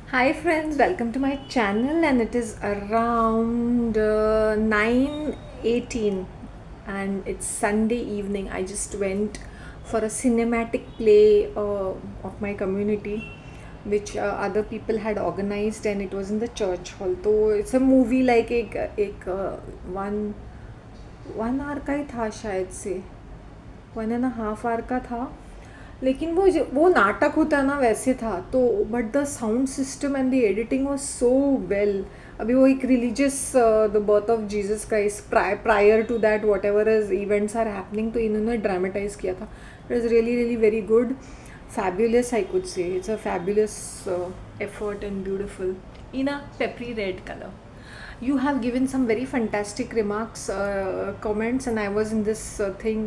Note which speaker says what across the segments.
Speaker 1: Hi friends, welcome to my channel and it is around 9:18 and it's Sunday evening. I just went for a cinematic play of my community which other people had organized and it was in the church hall. So it's a movie like एक one hour का ही था शायद से 1.5 our का था लेकिन वो नाटक होता है ना वैसे था तो but the sound system and the editing was so well अभी वो एक religious the birth of Jesus Christ prior to that whatever is events are happening तो इन्होंने ड्रामेटाइज किया था it is really really very good fabulous I could say it's a fabulous effort and beautiful in a peppery red color you have given some very fantastic remarks comments and I was in this thing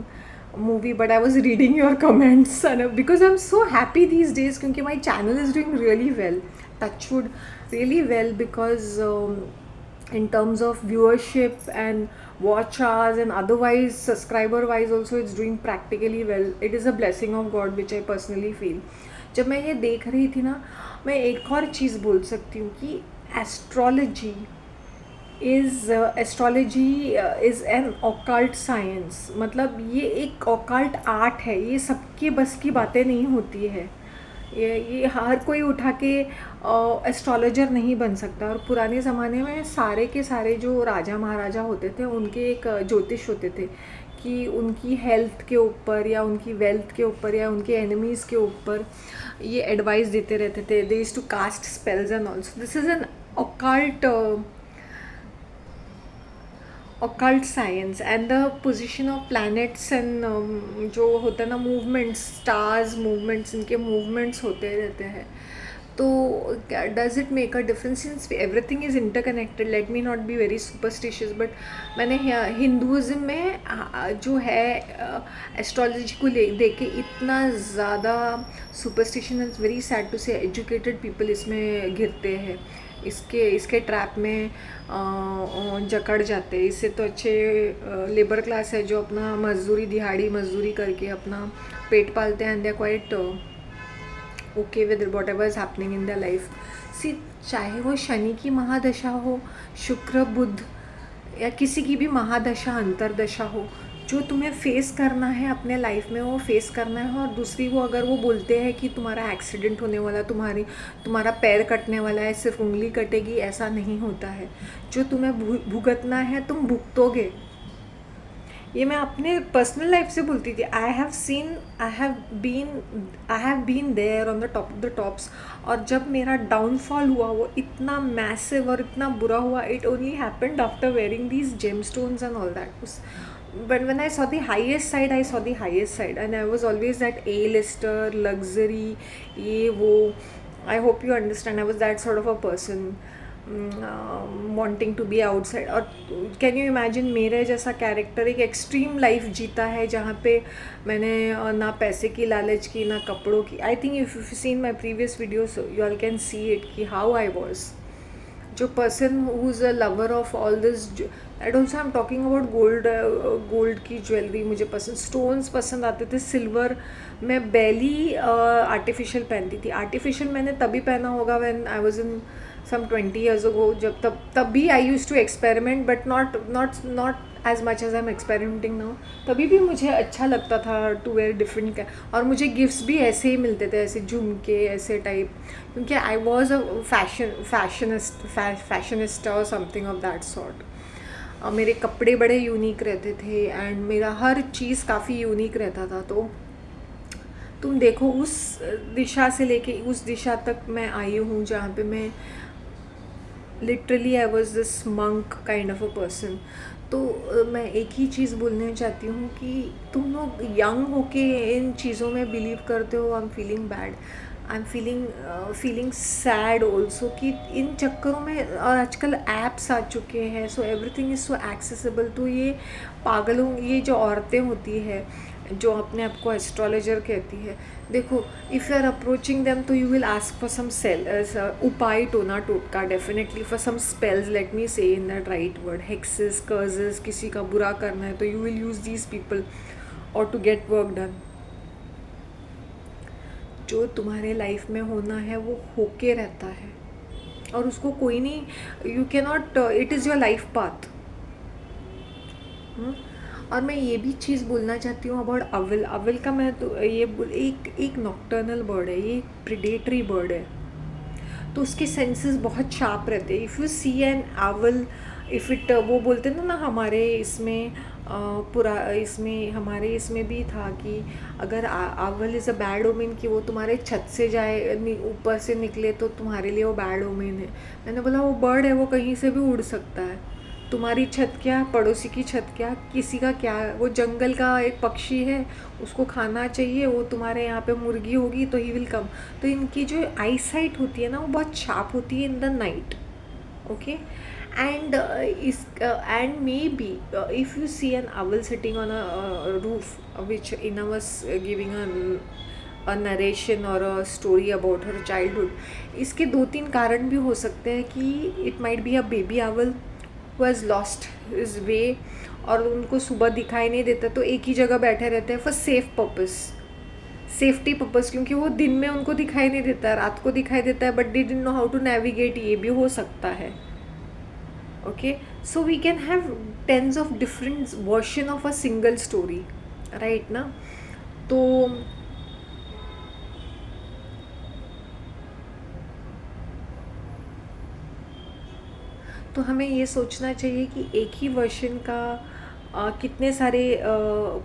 Speaker 1: movie but I was reading your comments and because I'm so happy these days because my channel is doing really well touchwood really well because in terms of viewership and watch hours and otherwise subscriber wise also it's doing practically well it is a blessing of God which I personally feel जब मैं ये देख रही थी ना मैं एक और चीज़ बोल सकती हूँ कि astrology is an occult science मतलब ये एक ऑकल्ट आर्ट है ये सबके बस की बातें नहीं होती है ये हर कोई उठा के एस्ट्रोलॉजर नहीं बन सकता और पुराने ज़माने में सारे के सारे जो राजा महाराजा होते थे उनके एक ज्योतिष होते थे कि उनकी हेल्थ के ऊपर या उनकी वेल्थ के ऊपर या उनके एनिमीज़ के ऊपर ये एडवाइस देते रहते थे they used to cast spells and also this is an occult occult science and the position of planets and जो होता है ना movements stars movements इनके movements होते रहते हैं तो does it make a difference since everything is interconnected let me not be very superstitious but मैंने हिंदुज़म में जो है एस्ट्रोलॉजी को देके इतना ज़्यादा superstition is very sad to say educated people इसमें घिरते हैं इसके ट्रैप में जकड़ जाते हैं इससे तो अच्छे लेबर क्लास है जो अपना मजदूरी दिहाड़ी मजदूरी करके अपना पेट पालते हैं and they are quite okay with whatever is happening in the life see चाहे वो शनि की महादशा हो शुक्र बुध या किसी की भी महादशा अंतरदशा हो जो तुम्हें फेस करना है अपने लाइफ में वो फेस करना है और दूसरी वो अगर वो बोलते हैं कि तुम्हारा एक्सीडेंट होने वाला तुम्हारा पैर कटने वाला है सिर्फ उंगली कटेगी ऐसा नहीं होता है जो तुम्हें भुगतना है तुम भुगतोगे ये मैं अपने पर्सनल लाइफ से बोलती थी I have been there on the top of the tops और जब मेरा डाउनफॉल हुआ वो इतना मैसिव और इतना बुरा हुआ it only happened after wearing these gem stones and all that but when I saw the highest side I saw the highest side and I was always that A-lister luxury ye wo I hope you understand I was that sort of a person wanting to be outside और can you imagine मेरे जैसा character एक extreme life जीता है जहाँ पे मैंने ना पैसे की लालच की ना कपड़ों की I think if you seen my previous videos you all can see it कि हाउ आई वॉज जो person who is a lover of all this and also I am talking about gold की jewellery मुझे पसंद stones पसंद आते थे silver मैं बैली artificial पहनती थी आर्टिफिशियल मैंने तभी पहना होगा when I was in some 20 years ago जब तब भी I use to experiment but not as much as I am experimenting now तभी भी मुझे अच्छा लगता था टू वेयर डिफरेंट और मुझे गिफ्ट्स भी ऐसे ही मिलते थे ऐसे झुमके ऐसे टाइप क्योंकि आई वॉज अ फैशनिस्ट और समथिंग ऑफ दैट सॉर्ट मेरे कपड़े बड़े यूनिक रहते थे एंड मेरा हर चीज़ काफ़ी यूनिक रहता था तो तुम देखो उस दिशा से लेके उस दिशा तक मैं आई हूँ जहाँ पे मैं literally I was this monk kind of a person तो मैं एक ही चीज़ बोलना चाहती हूँ कि तुम लोग यंग होके इन चीज़ों में बिलीव करते हो I am feeling bad I am feeling sad also कि इन चक्करों में और आजकल ऐप्स आ चुके हैं so everything is so accessible तो ये पागलों ये जो औरतें होती है जो अपने आप को एस्ट्रोलॉजर कहती है देखो if you are approaching them तो you will ask for some उपाय टोना टोटका definitely for some spells let me say in that right word hexes curses किसी का बुरा करना है तो you will use these people और टू गेट वर्क डन जो तुम्हारे लाइफ में होना है वो होके रहता है और उसको कोई नहीं, you can not, it is your life path. और मैं ये भी चीज़ बोलना चाहती हूँ अबाउट अवल। अवल का मैं तो ये एक एक नॉक्टर्नल बर्ड है, ये एक प्रिडेटरी बर्ड है, तो उसके सेंसेस बहुत शार्प रहते हैं। इफ़ यू सी एन आवल, इफ़ इट, वो बोलते हैं ना हमारे इसमें पूरा इसमें हमारे इसमें भी था कि अगर hour is a bad omen, कि वो तुम्हारे छत से जाए, ऊपर से निकले तो तुम्हारे लिए वो बैड ओमेन है। मैंने बोला वो बर्ड है, वो कहीं से भी उड़ सकता है, तुम्हारी छत क्या, पड़ोसी की छत क्या, किसी का क्या, वो जंगल का एक पक्षी है, उसको खाना चाहिए, वो तुम्हारे यहाँ पे मुर्गी होगी तो ही विल कम। तो इनकी जो आई साइट होती है ना, वो बहुत शार्प होती है in the night. Okay, and is and maybe if you see an owl sitting on a roof, which Ina was giving a narration or a story about her childhood, इसके दो तीन कारण भी हो सकते हैं कि it might be a baby owl who has lost his way, और उनको सुबह दिखाई नहीं देता तो एक ही जगह बैठे रहते हैं for safe purpose, safety purpose, क्योंकि वो दिन में उनको दिखाई नहीं देता, रात को दिखाई देता है, but they didn't know how to navigate, ये भी हो सकता है। Okay, so we can have tens of different version of a single story, right ना? तो हमें ये सोचना चाहिए कि एक ही वर्शन का कितने सारे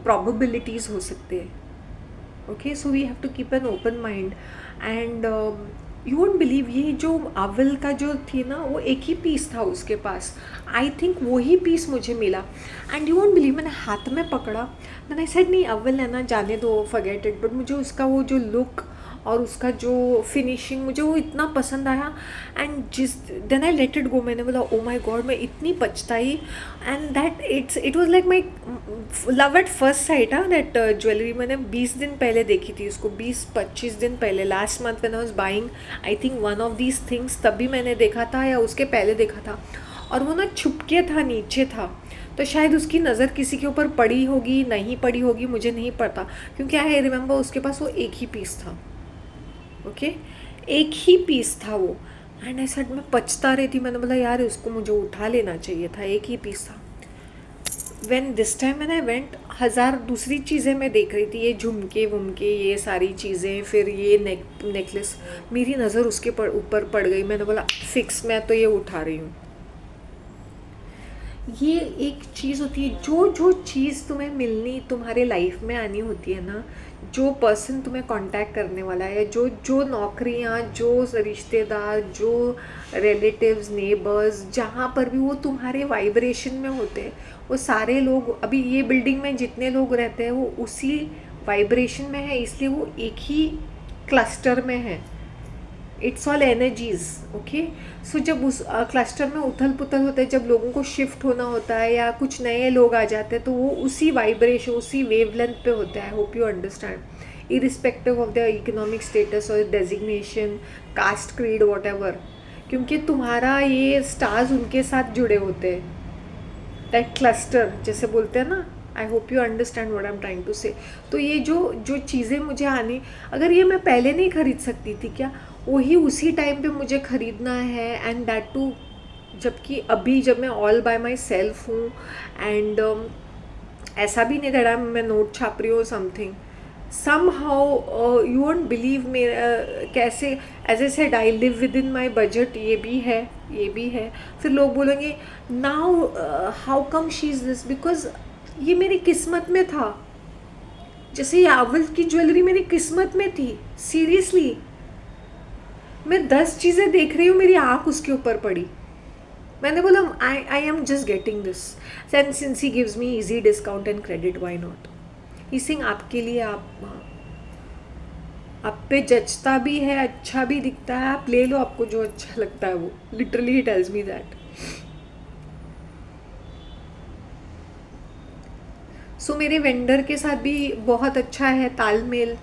Speaker 1: probabilities हो सकते हैं। Okay, so we have to keep an open mind. And you won't believe, ये जो अवल का जो थी ना, वो एक ही पीस था उसके पास, आई थिंक वही पीस मुझे मिला। एंड यू वोंट बिलीव, मैंने हाथ में पकड़ा, देन आई सेड नहीं अवल है ना, जाने दो, फॉरगेट इट। बट मुझे उसका वो जो लुक और उसका जो फिनिशिंग, मुझे वो इतना पसंद आया। And then I let it go, मैंने बोला ओ माई गॉड, मैं इतनी पछताई। And that it was like my love at first sight. हाँ, दैट ज्वेलरी मैंने 20 दिन पहले देखी थी उसको, 20-25 दिन पहले, last month when I was buying I think one of these things, तभी मैंने देखा था या उसके पहले देखा था। और वो ना छुपके था, नीचे था, तो शायद उसकी नज़र किसी के ऊपर पड़ी होगी, नहीं पड़ी होगी, मुझे नहीं पता, क्योंकि आई रिमेंबर उसके पास वो एक ही पीस था। ओके, एक ही पीस था वो। एंड आई सेड, मैं पछता रही थी, मैंने बोला यार उसको मुझे उठा लेना चाहिए था, एक ही पीस था। व्हेन दिस टाइम मैंने वेंट, हज़ार दूसरी चीज़ें मैं देख रही थी, ये झुमके वुमके, ये सारी चीज़ें, फिर ये नेकलेस, मेरी नज़र उसके ऊपर पड़ गई। मैंने बोला फिक्स, मैं तो ये उठा रही हूँ। ये एक चीज़ होती है, जो जो चीज़ तुम्हें मिलनी, तुम्हारे लाइफ में आनी होती है ना, जो पर्सन तुम्हें कांटेक्ट करने वाला है, जो जो नौकरियाँ, जो रिश्तेदार, जो रिलेटिव्स, नेबर्स, जहाँ पर भी वो तुम्हारे वाइब्रेशन में होते हैं, वो सारे लोग, अभी ये बिल्डिंग में जितने लोग रहते हैं वो उसी वाइब्रेशन में है, इसलिए वो एक ही क्लस्टर में है। It's all energies. ओके, सो जब उस क्लस्टर में उथल पुथल होता है, जब लोगों को शिफ्ट होना होता है या कुछ नए लोग आ जाते हैं, तो वो उसी वाइब्रेशन, उसी वेवलेंथ पे होता है। Hope you understand, irrespective of the economic status और designation, caste, creed, whatever, क्योंकि तुम्हारा ये स्टार्स उनके साथ जुड़े होते हैं, दैट क्लस्टर जैसे बोलते हैं ना। I hope you understand what I am trying to say. तो ये जो जो चीज़ें मुझे आनी, अगर ये मैं पहले नहीं खरीद सकती थी क्या, वही उसी टाइम पे मुझे ख़रीदना है, एंड दैट टू, जबकि अभी जब मैं ऑल बाय माई सेल्फ हूँ, एंड ऐसा भी नहीं दैट मैं नोट छाप रही हूँ something, somehow you won't believe मेरा कैसे, as I said I live within my budget, ये भी है, ये भी है। फिर लोग बोलेंगे now how come she is this, because ये मेरी किस्मत में था। जैसे ये अव्वल की ज्वेलरी मेरी किस्मत में थी, सीरियसली। मैं 10 चीज़ें देख रही हूँ, मेरी आँख उसके ऊपर पड़ी। मैंने बोला I am just getting this, and since he gives me easy discount and credit, why not. He sing आपके लिए, आप पे जचता भी है, अच्छा भी दिखता है, आप ले लो, आपको जो अच्छा लगता है वो। Literally he tells me that. So मेरे वेंडर के साथ भी बहुत अच्छा है तालमेल।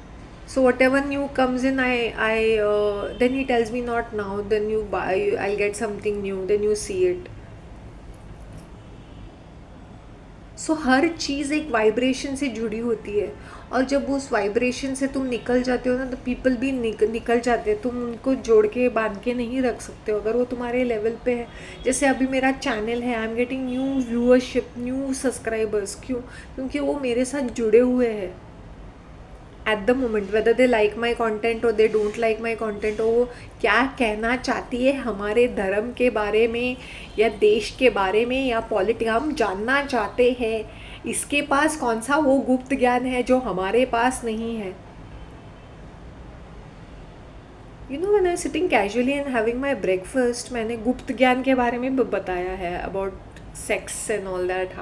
Speaker 1: So whatever new comes in, then he tells me not now, then you buy, I'll get something new, then you see it. सो हर चीज़ एक वाइब्रेशन से जुड़ी होती है, और जब उस वाइब्रेशन से तुम निकल जाते हो ना, तो पीपल भी निकल जाते हैं। तुम उनको जोड़ के बांध के नहीं रख सकते हो अगर वो तुम्हारे लेवल पे है। जैसे अभी मेरा चैनल है, I am getting new viewership, new subscribers, क्यों? क्योंकि वो मेरे साथ जुड़े हुए हैं at the moment, whether they like my content और they don't like my content. वो क्या कहना चाहती है हमारे धर्म के बारे में, या देश के बारे में, या पॉलिटिक्स, हम जानना चाहते हैं। इसके पास कौन सा वो गुप्त ज्ञान है जो हमारे पास नहीं है? You know, when I sitting casually and having my breakfast, मैंने गुप्त ज्ञान के बारे में बताया है about sex and all that,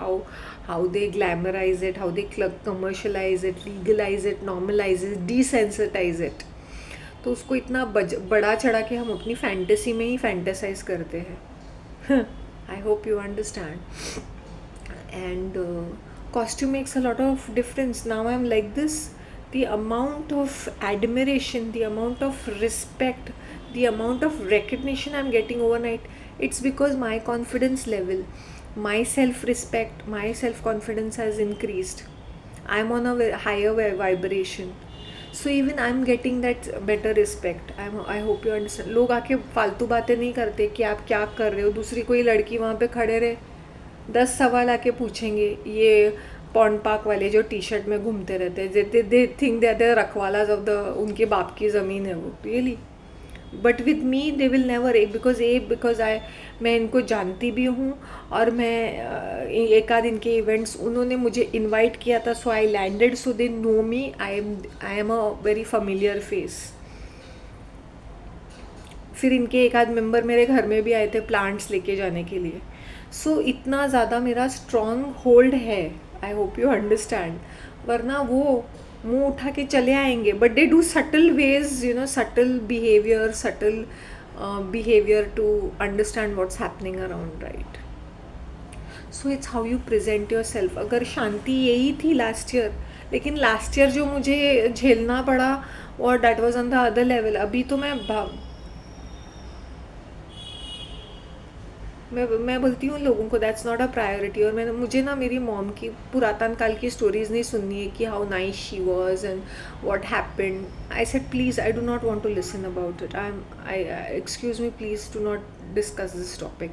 Speaker 1: how they glamorise it, how they commercialise it, legalise it, normalise it, desensitise it. तो उसको इतना बड़ा चढ़ा के हम अपनी फैंटेसी में ही फैंटेसाइज करते हैं। आई hope you understand. And costume makes a lot of difference. Now I'm like this. The amount of admiration, the amount of respect, the amount of recognition I'm getting overnight, it's because my confidence level, my self respect, my self confidence has increased. I'm on a higher vibration. So even I'm getting that better respect. I hope you understand. लोग आके फालतू बातें नहीं करते कि आप क्या कर रहे हो। दूसरी कोई लड़की वहाँ पे खड़े रहे, 10 सवाल आके पूछेंगे। ये पॉन्ड पार्क वाले जो टी शर्ट में घूमते रहते हैं, दे थिंक दे आर रखवालाज ऑफ द, उनके बाप की ज़मीन है वो, really. But with me they will never, because मैं इनको जानती भी हूँ, और मैं एक आध इनके इवेंट्स उन्होंने मुझे इनवाइट किया था, so I landed, so they know me, I am a very familiar face. फिर इनके एक आध मेंबर मेरे घर में भी आए थे प्लांट्स लेके जाने के लिए। सो इतना ज़्यादा मेरा स्ट्रॉन्ग होल्ड है। I hope you understand. वरना वो मुंह उठा के चले आएंगे, but they do subtle ways, you know, subtle behaviour to understand what's happening around, right? So it's how you present yourself. अगर शांति यही थी लास्ट ईयर, लेकिन लास्ट ईयर जो मुझे झेलना पड़ा, और that was on the other level. अभी तो मैं बोलती हूँ लोगों को दैट्स नॉट अ प्रायोरिटी। और मुझे ना मेरी मॉम की पुरातन काल की स्टोरीज़ नहीं सुननी है कि how nice she was and what happened. I said please, I do not want to listen about it. I excuse me, please do not discuss this topic.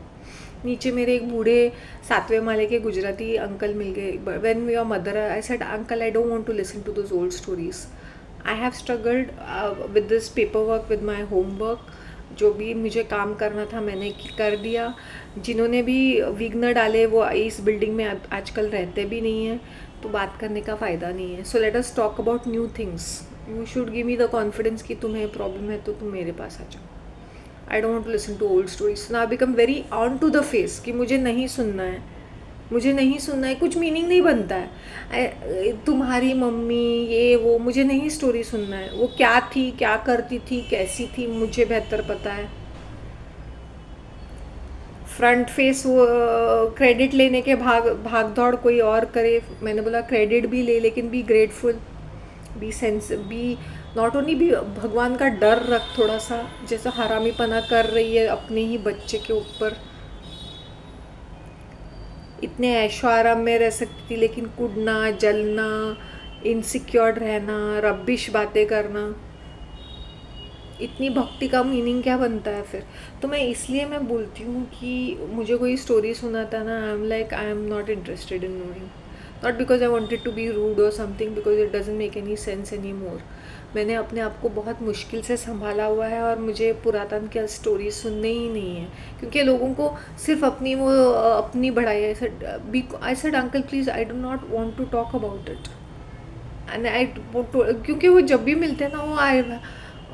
Speaker 1: नीचे मेरे एक बूढ़े 7वें माले के गुजराती अंकल मिल गए। When your mother, I said uncle, I don't want to listen to those old stories. I have struggled with this paperwork, with my homework. जो भी मुझे काम करना था मैंने कर दिया। जिन्होंने भी विघ्न डाले वो इस बिल्डिंग में आजकल रहते भी नहीं हैं, तो बात करने का फ़ायदा नहीं है। So let us talk about new things. You should give me the confidence कि तुम्हें प्रॉब्लम है तो तुम मेरे पास आ जाओ। I don't want to listen to old stories. Now become very on to the face कि मुझे नहीं सुनना है, मुझे नहीं सुनना है। कुछ मीनिंग नहीं बनता है। तुम्हारी मम्मी ये वो, मुझे नहीं स्टोरी सुनना है। वो क्या थी, क्या करती थी, कैसी थी, मुझे बेहतर पता है। फ्रंट फेस वो क्रेडिट लेने के भाग दौड़ कोई और करे। मैंने बोला क्रेडिट भी ले, लेकिन be grateful, be not only be, भगवान का डर रख थोड़ा सा। जैसा हरामीपना कर रही है अपने ही बच्चे के ऊपर। इतने ऐशो आराम में रह सकती थी, लेकिन कुड़ना, जलना, इनसिक्योर रहना, रबिश बातें करना, इतनी भक्ति का मीनिंग क्या बनता है फिर? तो मैं इसलिए मैं बोलती हूँ कि मुझे कोई स्टोरी सुनाता ना, I am like, I am not interested in knowing. Not because I wanted to be rude और something, because it doesn't make any sense any more. मैंने अपने आप को बहुत मुश्किल से संभाला हुआ है, और मुझे पुरातन की स्टोरी सुनने ही नहीं है, क्योंकि लोगों को सिर्फ अपनी बढ़ाई। I said uncle please, I do not want to talk about it. And क्योंकि वो जब भी मिलते हैं ना,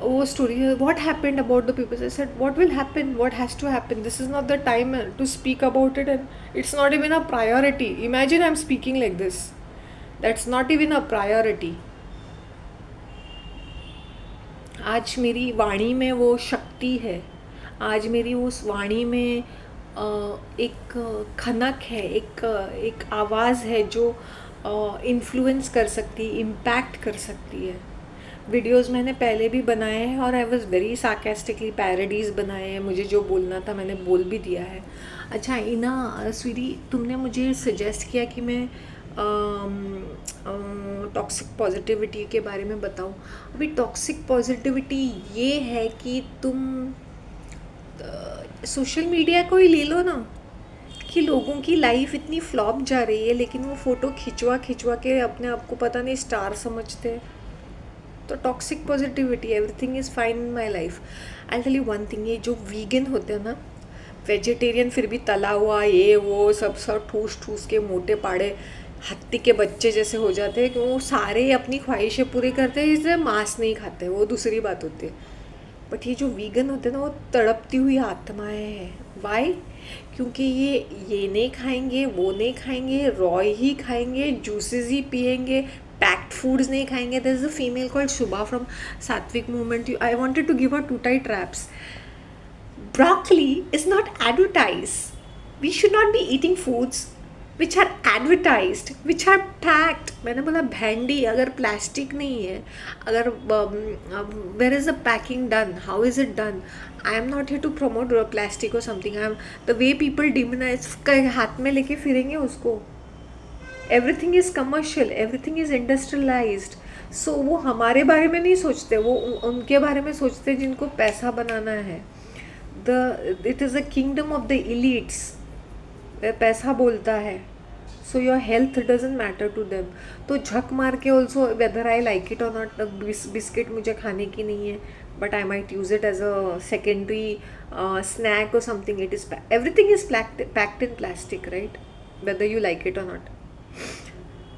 Speaker 1: वो story, what happened about the peoples. I said what will happen, what has to happen, this is not the time to speak about it, and it's not even a priority. Imagine I am speaking like this, that's not even a priority. आज मेरी वाणी में वो शक्ति है, आज मेरी उस वाणी में एक खनक है, एक आवाज़ है जो इन्फ्लुएंस कर सकती, इम्पैक्ट कर सकती है। वीडियोस मैंने पहले भी बनाए हैं और I was very sarcastically parodies बनाए हैं, मुझे जो बोलना था मैंने बोल भी दिया है। अच्छा इना स्वीटी, तुमने मुझे सजेस्ट किया कि मैं टॉक्सिक पॉजिटिविटी के बारे में बताऊं। अभी टॉक्सिक पॉजिटिविटी ये है कि तुम सोशल मीडिया को ही ले लो ना, कि लोगों की लाइफ इतनी फ्लॉप जा रही है लेकिन वो फ़ोटो खिंचवा खिंचवा के अपने आप को पता नहीं स्टार समझते हैं। तो toxic positivity, everything is fine in my life. I tell you one thing, ये जो वीगन होते हैं ना, वेजिटेरियन फिर भी तला हुआ ये वो सब ठूस ठूस के मोटे पाड़े हत्ती के बच्चे जैसे हो जाते हैं, कि वो सारे अपनी ख्वाहिशें पूरी करते हैं, इसलिए मांस नहीं खाते, वो दूसरी बात होती है। बट ये जो वीगन होते हैं ना, वो तड़पती हुई आत्माएं हैं। वाई? क्योंकि ये नहीं खाएंगे, वो नहीं खाएंगे, रॉ ही खाएंगे, जूसेस ही पिएंगे, पैक्ड फूड्स नहीं खाएंगे। There is a female called Shubha from Satvik movement. I wanted to give her 2 tight traps. Broccoli is not advertised. We should not be eating foods which are advertised, which are packed. मैंने बोला भेंडी अगर plastic नहीं है, अगर where is the packing done? How is it done? I am not here to promote plastic or something. I am the way people demonize, हाथ में लेके फिरेंगे उसको। Everything is commercial, everything is industrialized. So वो हमारे बारे में नहीं सोचते, वो उनके बारे में सोचते हैं जिनको पैसा बनाना है। It is a kingdom of the elites, पैसा बोलता है। So your health doesn't matter to them. तो झक मार के also whether I like it or not, biscuit मुझे खाने की नहीं है, but I might use it as a secondary snack or something. It is everything is packed in plastic, right? Whether you like it or not.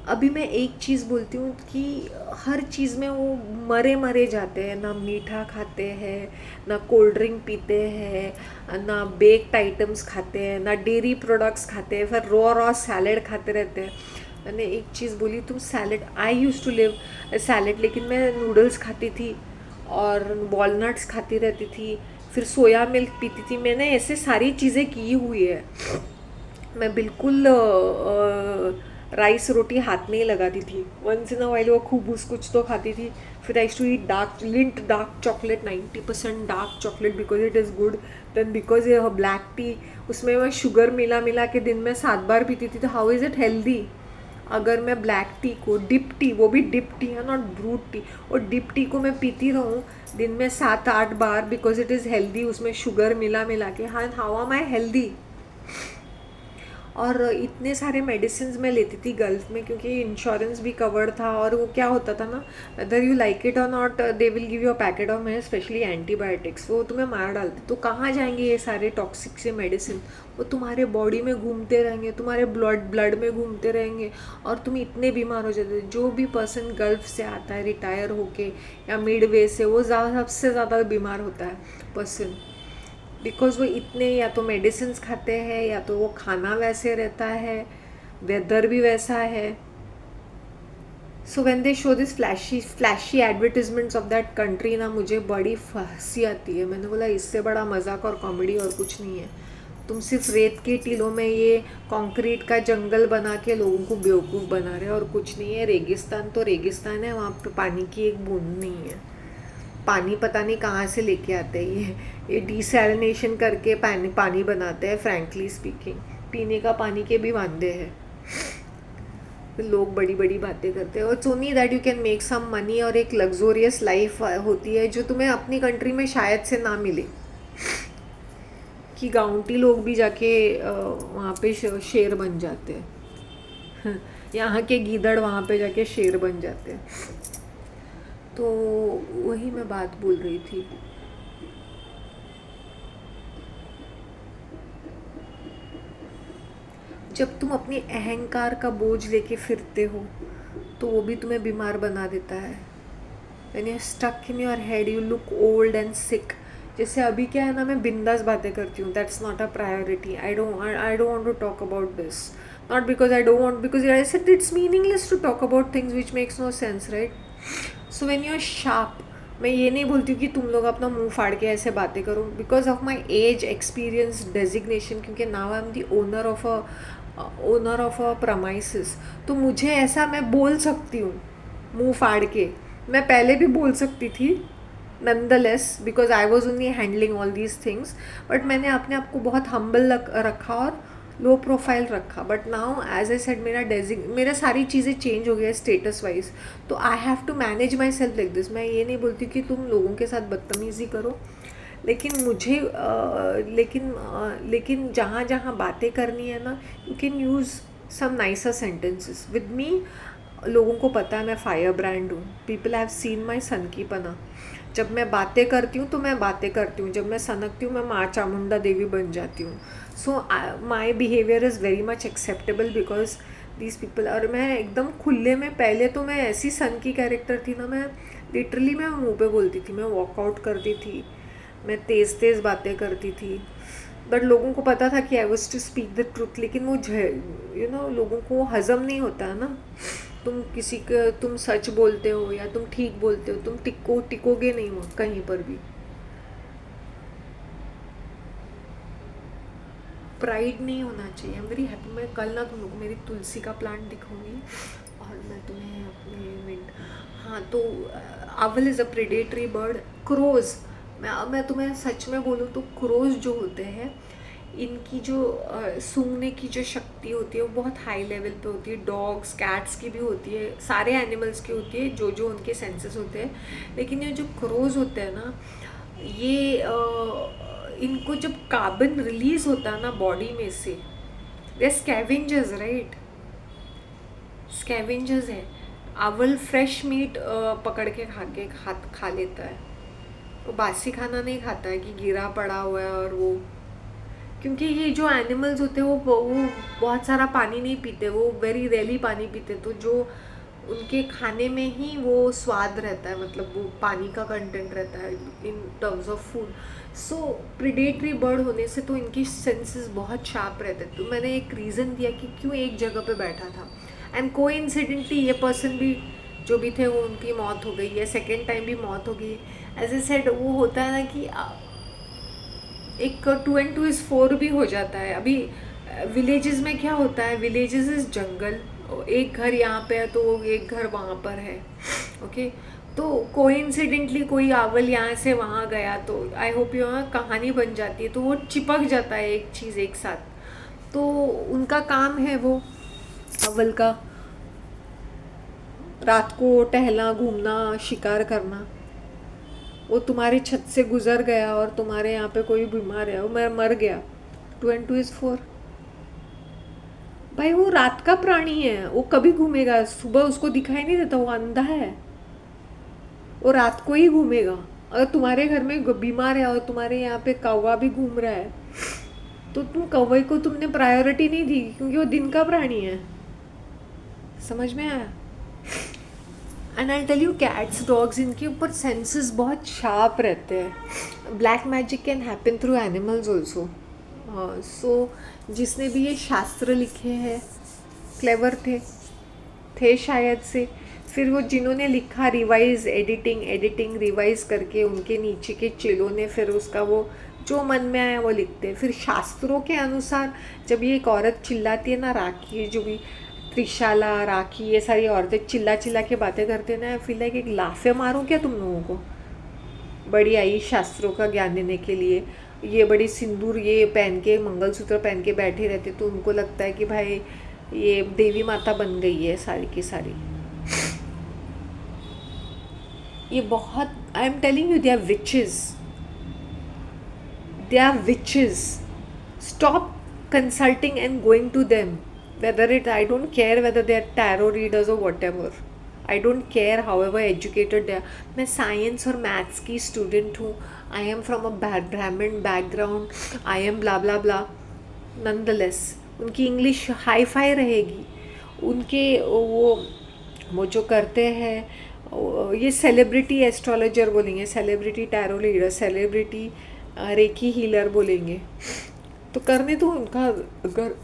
Speaker 1: अभी मैं एक चीज़ बोलती हूँ कि हर चीज़ में वो मरे मरे जाते हैं, ना मीठा खाते हैं, ना कोल्ड ड्रिंक पीते हैं, ना बेक्ड आइटम्स खाते हैं, ना डेयरी प्रोडक्ट्स खाते हैं, फिर रॉ सैलड खाते रहते हैं। मैंने एक चीज़ बोली, तुम salad, I use to live salad, लेकिन मैं नूडल्स खाती थी और वॉलनट्स खाती रहती थी, फिर सोया मिल्क पीती थी। मैंने ऐसे सारी चीज़ें की हुई है। मैं बिल्कुल राइस रोटी हाथ में ही लगाती थी। वंस इन अ वाइल वो खूब कुछ तो खाती थी। फिर I to eat dark chocolate, 90% dark chocolate, because it is good. Then because ये ब्लैक टी, उसमें मैं शुगर मिला के दिन में 7 बार पीती थी, तो हाउ इज़ इट हेल्दी? अगर मैं ब्लैक टी को, डिप टी, वो भी डिप टी है, नॉट ब्रूट टी, और डिप टी को मैं पीती रहूँ दिन में 7-8 बार, बिकॉज इट इज़ हेल्दी, उसमें शुगर मिला के, हाँ, हाउ एम आई हेल्दी? और इतने सारे मेडिसिन मैं लेती थी गल्फ में, क्योंकि इंश्योरेंस भी कवर्ड था। और वो क्या होता था ना, वेदर यू लाइक इट और not, they will give you a packet of में स्पेशली एंटीबायोटिक्स, वो तुम्हें मार डालते। तो कहाँ जाएंगे ये सारे टॉक्सिक से मेडिसिन? वो तुम्हारे बॉडी में घूमते रहेंगे, तुम्हारे ब्लड में घूमते रहेंगे, और तुम इतने बीमार हो जाते। जो भी पर्सन गल्फ से आता है रिटायर होके या मिडवे से, वो सबसे ज़्यादा बीमार होता है पर्सन, बिकॉज वो इतने या तो मेडिसिन खाते हैं, या तो वो खाना वैसे रहता है, वेदर भी वैसा है। So when they show this flashy advertisements of that country ना, मुझे बड़ी हंसी आती है। मैंने बोला इससे बड़ा मजाक और कॉमेडी और कुछ नहीं है। तुम सिर्फ रेत के टीलों में ये कंक्रीट का जंगल बना के लोगों को बेवकूफ़ बना रहे हैं, और कुछ नहीं है। रेगिस्तान तो रेगिस्तान है, वहाँ पे पानी की एक बूंद नहीं है। पानी पता नहीं कहाँ से लेके आते हैं ये डिसैलिनेशन करके पानी बनाते हैं। फ्रैंकली स्पीकिंग, पीने का पानी के भी वांदे हैं। लोग बड़ी बड़ी बातें करते हैं, और it's only that you can make some money, और एक लग्जोरियस लाइफ होती है जो तुम्हें अपनी कंट्री में शायद से ना मिले। कि गाउंटी लोग भी जाके वहाँ पे शेर बन जाते हैं। यहाँ के गीदड़ वहाँ पे जाके शेर बन जाते हैं। तो वही मैं बात बोल रही थी। जब तुम अपनी अहंकार का बोझ लेके फिरते हो, तो वो भी तुम्हें बीमार बना देता है। When you're stuck in your head, you look old and sick. जैसे अभी क्या है ना, मैं बिंदास बातें करती हूँ, that's not a priority. I don't want to talk about this. Not because I don't want, because I said it's meaningless to talk about things which makes no sense, right? So when you're sharp, मैं ये नहीं बोलती हूँ कि तुम लोग अपना मुंह फाड़ के ऐसे बातें करो, because of my age, experience, designation, क्योंकि now I am the owner of a premises. तो मुझे ऐसा मैं बोल सकती हूँ मुंह फाड़ के मैं पहले भी बोल सकती थी, nonetheless because I was only handling all these things, but मैंने अपने आप को बहुत हम्बल रखा और लो प्रोफाइल रखा. But now as I said मेरा सारी चीज़ें चेंज हो गया स्टेटस वाइज. तो I have to manage myself like this. मैं ये नहीं बोलती कि तुम लोगों के साथ बदतमीज़ी करो, लेकिन मुझे लेकिन जहाँ जहाँ बातें करनी है ना, you can use some nicer sentences with me. लोगों को पता है मैं फायर ब्रांड हूँ. पीपल हैव सीन माई सन की पना. जब मैं बातें करती हूँ तो मैं बातें करती हूँ, जब मैं सनकती हूँ मैं माँ चामुंडा देवी बन जाती हूँ. So my behaviour is very much acceptable because these people. और मैं एकदम खुले में, पहले तो मैं ऐसी सन की कैरेक्टर थी ना, मैं लिटरली मैं मुँह पे बोलती थी, मैं वॉकआउट करती थी, मैं तेज़ तेज़ बातें करती थी. बट लोगों को पता था कि I was to speak the truth. लेकिन वो लोगों को हज़म नहीं होता है ना. तुम सच बोलते हो या तुम ठीक बोलते हो, तुम टिकोगे नहीं हो कहीं पर भी. प्राइड नहीं होना चाहिए. I am very happy. मैं कल ना तुम लोग को मेरी तुलसी का प्लांट दिखाऊंगी और मैं तुम्हें अपने विंड. हाँ तो owl is a predatory bird. Crows, मैं तुम्हें सच में बोलूँ तो क्रोज जो होते हैं, इनकी जो सूंघने की जो शक्ति होती है वो बहुत हाई लेवल पे होती है. डॉग्स कैट्स की भी होती है, सारे एनिमल्स की होती है जो जो उनके सेंसेस होते हैं. लेकिन ये जो क्रोज होते हैं ना, ये इनको जब कार्बन रिलीज होता है ना बॉडी में से, दे स्कैवेंजर्स राइट. स्कैवेंजर्स है. अवल फ्रेश मीट पकड़ के खा लेता है. वो बासी खाना नहीं खाता है कि गिरा पड़ा हुआ है. और वो क्योंकि ये जो एनिमल्स होते हैं वो बहुत सारा पानी नहीं पीते, वो वेरी रेयरली पानी पीते. तो जो उनके खाने में ही वो स्वाद रहता है, मतलब वो पानी का कंटेंट रहता है in terms of food. So predatory bird होने से तो इनकी सेंसेस बहुत शार्प रहते हैं. तो मैंने एक रीज़न दिया कि क्यों एक जगह पे बैठा था. एंड कोइंसिडेंटली ये पर्सन भी जो भी थे वो उनकी मौत हो गई है. सेकेंड टाइम भी मौत हो गई. एज ए सेड वो होता है ना कि एक 2 and 2 is 4 भी हो जाता है. अभी विलेजेस में क्या होता है, विलेजेस इज जंगल. एक घर यहाँ पे है तो एक घर वहाँ पर है. ओके तो कोइंसिडेंटली कोई आवल यहाँ से वहाँ गया तो आई होप यू कहानी बन जाती है. तो वो चिपक जाता है एक चीज़ एक साथ. तो उनका काम है वो अव्वल का रात को टहलना, घूमना, शिकार करना. वो तुम्हारी छत से गुजर गया और तुम्हारे यहाँ पे कोई बीमार है, वो मैं मर गया. 2 and 2 is 4. भाई वो रात का प्राणी है, वो कभी घूमेगा. सुबह उसको दिखाई नहीं देता, वो अंधा है, वो रात को ही घूमेगा. अगर तुम्हारे घर में बीमार है और तुम्हारे यहाँ पे कौवा भी घूम रहा है तो तुम कौवे को तुमने प्रायोरिटी नहीं दी क्योंकि वो दिन का प्राणी है. समझ में आया. And I tell you cats dogs इनके ऊपर सेंसेस बहुत शार्प रहते हैं. Black magic can happen through animals also. So जिसने भी ये शास्त्र लिखे हैं क्लेवर थे शायद से. फिर वो जिन्होंने लिखा एडिटिंग रिवाइज करके उनके नीचे के चेलों ने फिर उसका वो जो मन में आया वो लिखते हैं. फिर शास्त्रों के अनुसार जब ये एक औरत चिल्लाती है ना, राखी जो भी त्रिशाला, राखी, ये सारी औरतें चिल्ला के बातें करते हैं ना, आई फील लाइक एक लाफे मारूं क्या तुम लोगों को. बड़ी आई शास्त्रों का ज्ञान देने के लिए. ये बड़ी सिंदूर ये पहन के, मंगलसूत्र पहन के बैठे रहते तो उनको लगता है कि भाई ये देवी माता बन गई है सारी की सारी. ये बहुत, I am telling you, they are witches. Stop consulting and going to them. I don't care whether they are tarot readers or whatever. I don't care however educated they are. मैं साइंस और maths की student हूँ. I am from a ब्राह्मण background. I am blah blah blah. Nonetheless उनकी English hi fi रहेगी. उनके वो जो करते हैं ये सेलिब्रिटी एस्ट्रोलॉजर बोलेंगे, celebrity tarot reader, celebrity recce healer बोलेंगे. तो करने तो उनका, अगर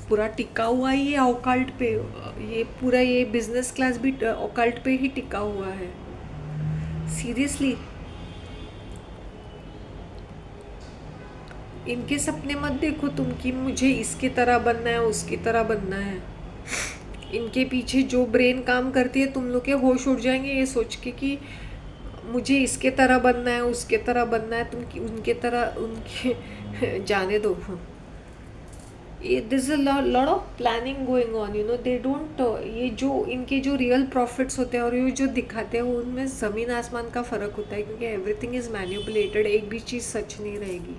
Speaker 1: पूरा टिका हुआ ही है ऑकल्ट पे, ये पूरा ये बिजनेस क्लास भी ऑकल्ट पे ही टिका हुआ है. सीरियसली इनके सपने मत देखो तुम कि मुझे इसकी तरह बनना है उसकी तरह बनना है. इनके पीछे जो ब्रेन काम करती है, तुम लोग के होश उड़ जाएंगे ये सोच के कि मुझे इसके तरह बनना है, उसके तरह बनना है, तुम उनके तरह उनके जाने दो. This a lot of planning going on, you know. They don't, ये जो इनके जो रियल प्रॉफिट्स होते हैं और ये जो दिखाते हैं, वो उनमें ज़मीन आसमान का फ़र्क होता है, क्योंकि एवरीथिंग इज़ मैन्युपुलेटेड. एक भी चीज़ सच नहीं रहेगी.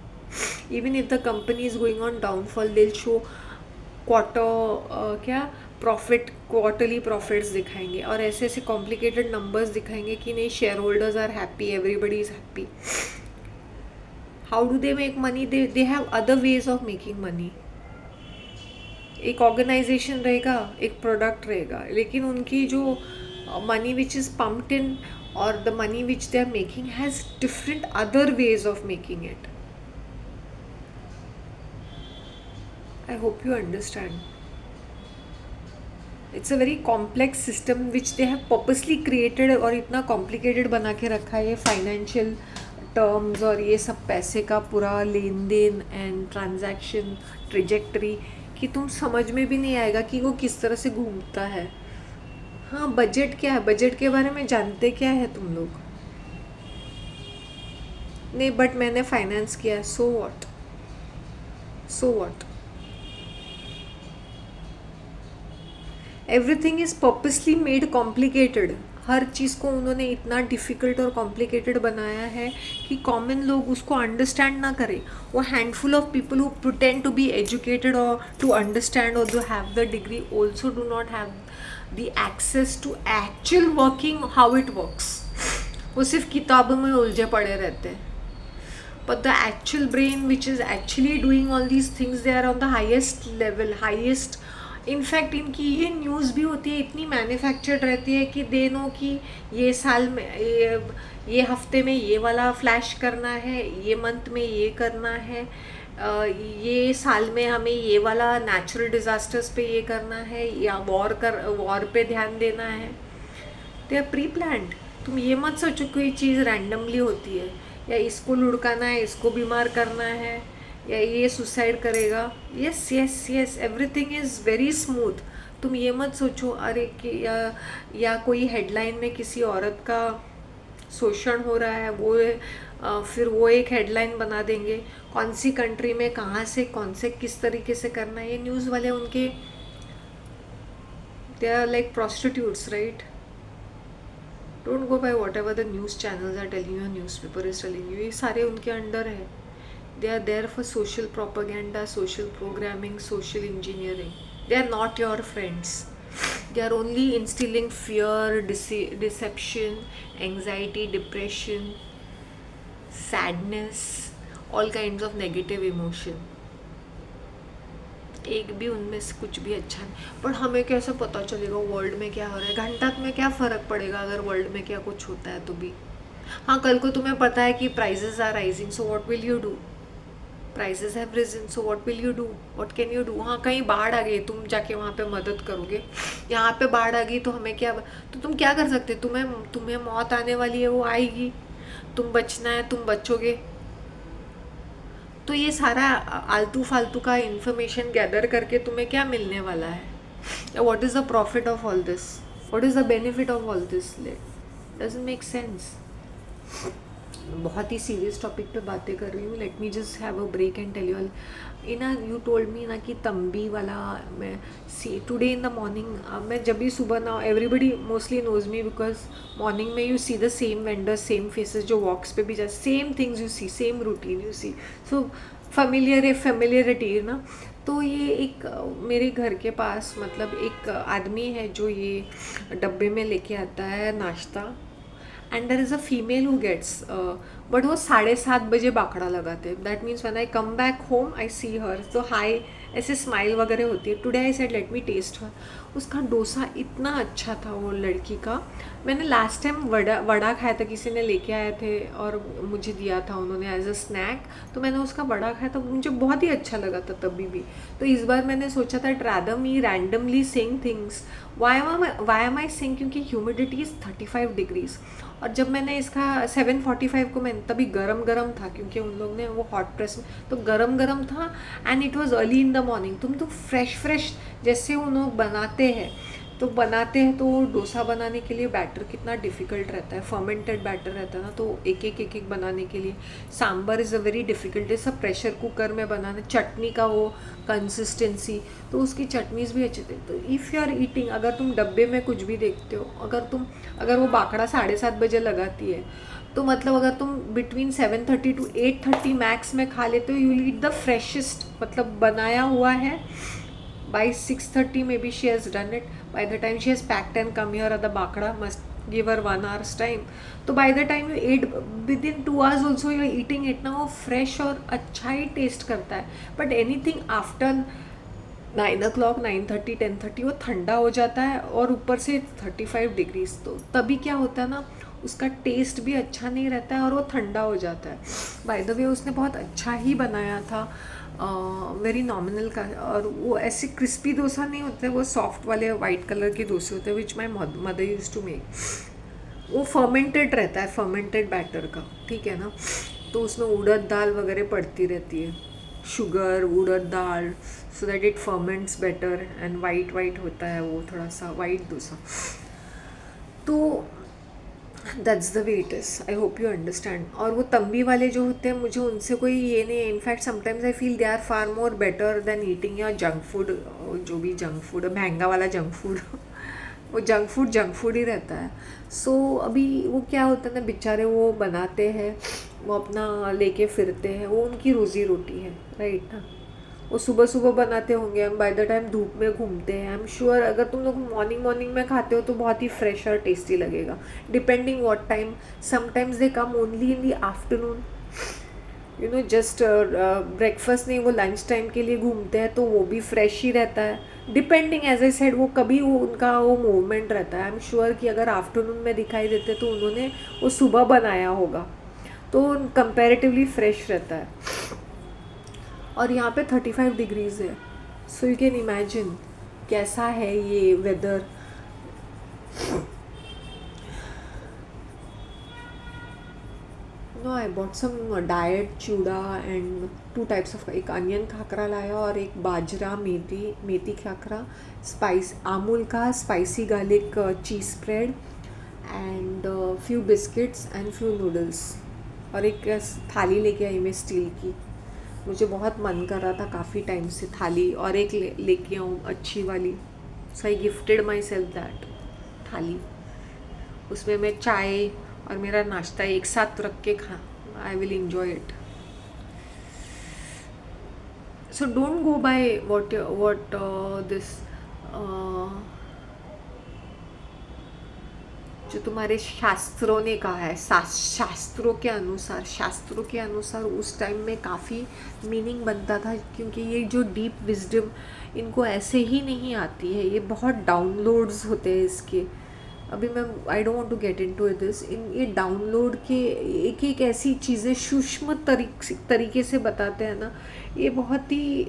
Speaker 1: Even if the company is going on downfall, they will show क्या प्रॉफिट, क्वार्टरली प्रॉफिट्स दिखाएंगे और ऐसे ऐसे कॉम्प्लिकेटेड नंबर्स दिखाएंगे कि नहीं, shareholders are happy, everybody is happy. How do they make money? They have other ways of making money. एक organisation रहेगा, एक प्रोडक्ट रहेगा, लेकिन उनकी जो money which is pumped in और the money which they are making has different other ways of making it. I hope you understand. It's a very complex system which they have purposely created, और इतना complicated बना के रखा है ये financial terms और ये सब पैसे का पूरा लेन देन एंड ट्रांजैक्शन ट्रिजेक्टरी, कि तुम समझ में भी नहीं आएगा कि वो किस तरह से घूमता है. हाँ, बजट क्या है? बजट के बारे में जानते क्या है तुम लोग? नहीं, बट मैंने फाइनेंस किया है. So what? So what? Everything is purposely made complicated. हर चीज़ को उन्होंने इतना डिफ़िकल्ट और कॉम्प्लिकेटेड बनाया है कि कॉमन लोग उसको अंडरस्टैंड ना करें. वो handful of people who pretend to be educated और टू अंडरस्टैंड और जो have the degree also do not have the access to actual working how it works. वो सिर्फ किताबों में उलझे पड़े रहते हैं. But the actual brain which is actually doing all these things, they are on the highest level, highest. In fact इनकी ये न्यूज़ भी होती है, इतनी मैन्युफैक्चर्ड रहती है कि दे नो कि ये साल में ये हफ्ते में ये वाला फ्लैश करना है, ये मंथ में ये करना है, ये साल में हमें ये वाला नेचुरल डिज़ास्टर्स पे ये करना है, या वॉर पे ध्यान देना है. They are pre planned. तुम ये मत सोचो कोई चीज़ रैंडमली होती है, या इसको लुढ़काना है, इसको बीमार करना है, या ये सुसाइड करेगा. Yes yes yes, everything is very smooth. तुम ये मत सोचो अरे कि या कोई हेडलाइन में किसी औरत का शोषण हो रहा है, वो फिर वो एक हेडलाइन बना देंगे. कौन सी कंट्री में कहाँ से कौन से किस तरीके से करना है, ये न्यूज़ वाले उनके, they are like prostitutes, right? Don't go by whatever the news channels are telling you, newspaper is telling you. ये सारे उनके अंडर है. They are there for social propaganda, social programming, social engineering. They are not your friends. They are only instilling fear, deception, anxiety, depression, sadness, all kinds of negative emotion. एक भी उनमें से कुछ भी अच्छा नहीं. पर हमें कैसे पता चलेगा वर्ल्ड में क्या हो रहा है? घंटा में क्या फ़र्क पड़ेगा अगर वर्ल्ड में क्या कुछ होता है तो भी. हाँ, कल को तुम्हें पता है कि prices are rising, so what will you do? Prices have reason, so what will you do? What can you do? हाँ, कहीं बाढ़ आ गई, तुम जाके वहाँ पे मदद करोगे. यहाँ पे बाढ़ आ गई तो हमें क्या, तो तुम क्या कर सकते? तुम्हें मौत आने वाली है, वो आएगी. तुम बचना है, तुम बचोगे. तो ये सारा आलतू फालतू का इन्फॉर्मेशन गैदर करके तुम्हें क्या मिलने वाला है? What is the profit of all this? What is the benefit of all this? Doesn't make sense. बहुत ही सीरियस टॉपिक पे बातें कर रही हूँ. Let me just have a break and tell you all. ना यू टोल्ड मी ना कि तंबी वाला, मैं see today in the morning, मैं जब भी सुबह ना, everybody mostly knows me because morning में you see the same vendors, same faces जो वॉक्स पे भी जाते, same things you see, same routine you see. So familiarity ना. तो ये एक मेरे घर के पास मतलब एक आदमी है जो ये डब्बे में लेके आता है नाश्ता. And there is a female who gets, but वो 7:30 बजे बाखड़ा लगाते. That means when I come back home I see her, तो हाई ऐसे स्माइल वगैरह होती है. Today I said let me taste her. उसका डोसा इतना अच्छा था वो लड़की का. मैंने लास्ट टाइम वड़ा खाया था, किसी ने लेके आए थे और मुझे दिया था उन्होंने एज अ स्नैक. तो मैंने उसका वड़ा खाया था, मुझे बहुत ही अच्छा लगा था तभी भी. तो इस बार मैंने सोचा था rather me randomly saying things. Why am I saying? क्योंकि ह्यूमिडिटी इज़ 35 डिग्रीज. और जब मैंने इसका 7:45 को, मैं तभी गरम था क्योंकि उन लोग ने वो हॉट प्रेस में, तो गरम था. And it was early in the morning. तुम तो फ्रेश जैसे उन लोग बनाते हैं तो बनाते हैं तो डोसा बनाने के लिए बैटर कितना डिफ़िकल्ट रहता है, फर्मेंटेड बैटर रहता है ना, तो एक एक बनाने के लिए। Sambar is a very difficult, सब प्रेशर कुकर में बनाना, चटनी का वो कंसिस्टेंसी, तो उसकी चटनीज़ भी अच्छी थी। तो इफ़ यू आर ईटिंग, अगर तुम डब्बे में कुछ भी देखते हो, अगर वो बाकड़ा 7:30 बजे लगाती है, तो मतलब अगर तुम बिटवीन 7:30 to 8:30 मैक्स में खा लेते हो, you will eat the freshest, मतलब बनाया हुआ है। By 6:30 maybe she has done it. By the time she has packed and come here, the bakda must give her 1 hour's time. So by the time you eat, within 2 hours also you are eating it ना, वो fresh और अच्छा ही taste करता है. But anything after 9 o'clock, 9:30, 10:30 वो ठंडा हो जाता है, और ऊपर से 35 डिग्रीज, तो तभी क्या होता है ना, उसका टेस्ट भी अच्छा नहीं रहता है और वो ठंडा हो जाता है। बाय द वे उसने बहुत अच्छा ही बनाया था, वेरी नॉमिनल का, और वो ऐसे क्रिस्पी डोसा नहीं होते, वो सॉफ्ट वाले वाइट कलर के डोसे होते हैं, which my mother use to make. वो फर्मेंटेड रहता है, फर्मेंटेड बैटर का, ठीक है ना, तो उसमें उड़द दाल वगैरह पड़ती रहती है, शुगर, उड़द दाल, so that it ferments better, and white white होता है वो, थोड़ा सा वाइट डोसा। तो that's the way it is, I hope you understand. और वो तंबी वाले जो होते हैं, मुझे उनसे कोई ये नहीं है, in fact sometimes I feel they are far more better than eating या जंक फूड, जो भी जंक फूड, महंगा वाला जंक फूड वो जंक फूड ही रहता है। सो अभी वो क्या होता है ना, बेचारे वो बनाते हैं, वो अपना लेके फिरते हैं, वो उनकी रोज़ी रोटी है, राइट ना। वो सुबह सुबह बनाते होंगे, हम बाय द टाइम धूप में घूमते हैं। आई एम श्योर अगर तुम लोग मॉर्निंग में खाते हो तो बहुत ही फ्रेश और टेस्टी लगेगा, depending what time. Sometimes they come only in the afternoon, you know, just breakfast नहीं, वो लंच टाइम के लिए घूमते हैं, तो वो भी फ्रेश ही रहता है, डिपेंडिंग, एज आई सेड, वो कभी वो उनका वो मूवमेंट रहता है। आई एम श्योर कि अगर आफ्टरनून में दिखाई देते तो उन्होंने वो सुबह बनाया होगा, तो कंपैरेटिवली फ्रेश रहता है। और यहाँ पे 35 डिग्रीज़ है, सो यू कैन इमेजिन कैसा है ये weather. No, I bought some diet chura and 2 types of, एक अनियन खाकरा लाया और एक बाजरा मेथी खाकरा, स्पाइस अमूल का spicy garlic cheese spread, and few biscuits and few noodles, और एक थाली लेके आई मैं स्टील की। मुझे बहुत मन कर रहा था काफ़ी टाइम से थाली, और एक लेके आऊँ अच्छी वाली, so I gifted myself that thali. उसमें मैं चाय और मेरा नाश्ता एक साथ रख के खा, I will enjoy it. So don't go by what this, जो तुम्हारे शास्त्रों ने कहा है, शास्त्रों के अनुसार उस टाइम में काफ़ी मीनिंग बनता था, क्योंकि ये जो डीप विजडम इनको ऐसे ही नहीं आती है, ये बहुत डाउनलोड्स होते हैं इसके। अभी मैं I don't want to get into this, ये डाउनलोड के एक ऐसी चीज़ें सूक्ष्म तरीके से बताते हैं ना, ये बहुत ही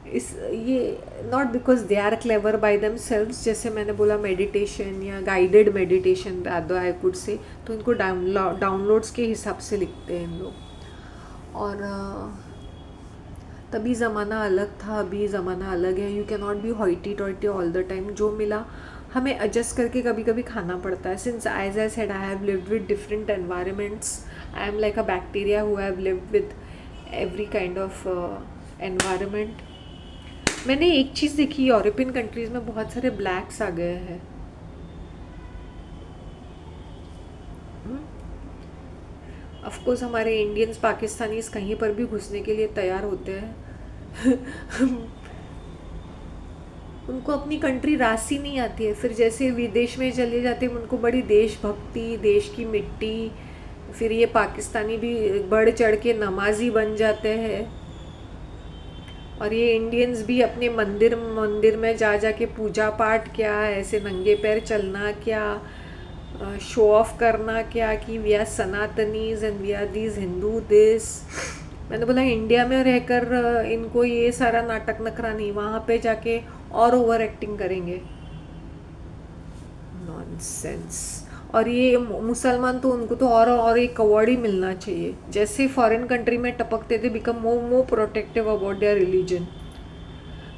Speaker 1: ये not because they are clever by themselves, जैसे मैंने बोला मेडिटेशन या guided meditation I could say, तो इनको डाउनलोड्स के हिसाब से लिखते हैं इन लोग। और तभी ज़माना अलग था, अभी ज़माना अलग है। You can not be hoity toity all the time, जो मिला हमें एडजस्ट करके कभी कभी खाना पड़ता है। Since as I said I have lived with different environments, I am like a bacteria who have lived with every kind of environment. मैंने एक चीज़ देखी, यूरोपियन कंट्रीज़ में बहुत सारे ब्लैक्स आ गए हैं। ऑफ कोर्स हमारे इंडियंस पाकिस्तानीज कहीं पर भी घुसने के लिए तैयार होते हैं उनको अपनी कंट्री रास ही नहीं आती है, फिर जैसे विदेश में चले जाते हैं उनको बड़ी देशभक्ति, देश की मिट्टी, फिर ये पाकिस्तानी भी बढ़ चढ़ के नमाजी बन जाते हैं, और ये इंडियंस भी अपने मंदिर में जा के पूजा पाठ, क्या ऐसे नंगे पैर चलना, क्या शो ऑफ करना, क्या कि we are Sanatanis and we are these Hindu this. मैंने बोला इंडिया में रहकर इनको ये सारा नाटक नखरा नहीं, वहाँ पे जाके और ओवर एक्टिंग करेंगे, नॉनसेंस। और ये मुसलमान तो उनको तो और एक अवार्ड ही मिलना चाहिए, जैसे फॉरेन कंट्री में टपकते थे, become more protective about their religion.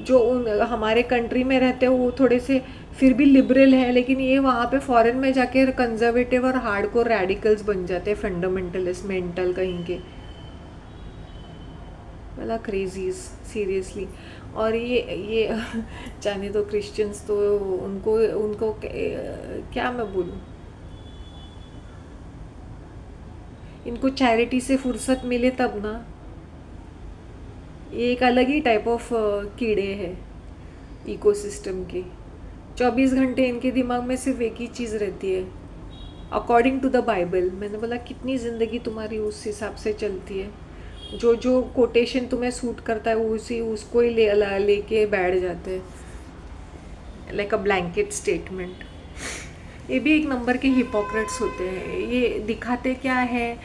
Speaker 1: जो हमारे कंट्री में रहते हैं वो थोड़े से फिर भी लिबरल है, लेकिन ये वहाँ पे फॉरेन में जाके कंजर्वेटिव और हार्डकोर रेडिकल्स बन जाते हैं, फंडामेंटलिस्ट मेंटल कहीं के, मतलब क्रेजीज सीरियसली। और ये जाने तो क्रिश्चियंस तो उनको उनको क्या मैं बोलूँ, इनको चैरिटी से फुर्सत मिले तब ना। ये एक अलग ही टाइप ऑफ कीड़े हैं इकोसिस्टम के। 24 घंटे इनके दिमाग में सिर्फ एक ही चीज़ रहती है, अकॉर्डिंग टू द बाइबल। मैंने बोला कितनी ज़िंदगी तुम्हारी उस हिसाब से चलती है, जो जो कोटेशन तुम्हें सूट करता है उसी उसको ही लेके बैठ जाते हैं, लाइक अ ब्लैंकेट स्टेटमेंट। ये भी एक नंबर के हिपोक्रेट्स होते हैं। ये दिखाते क्या है,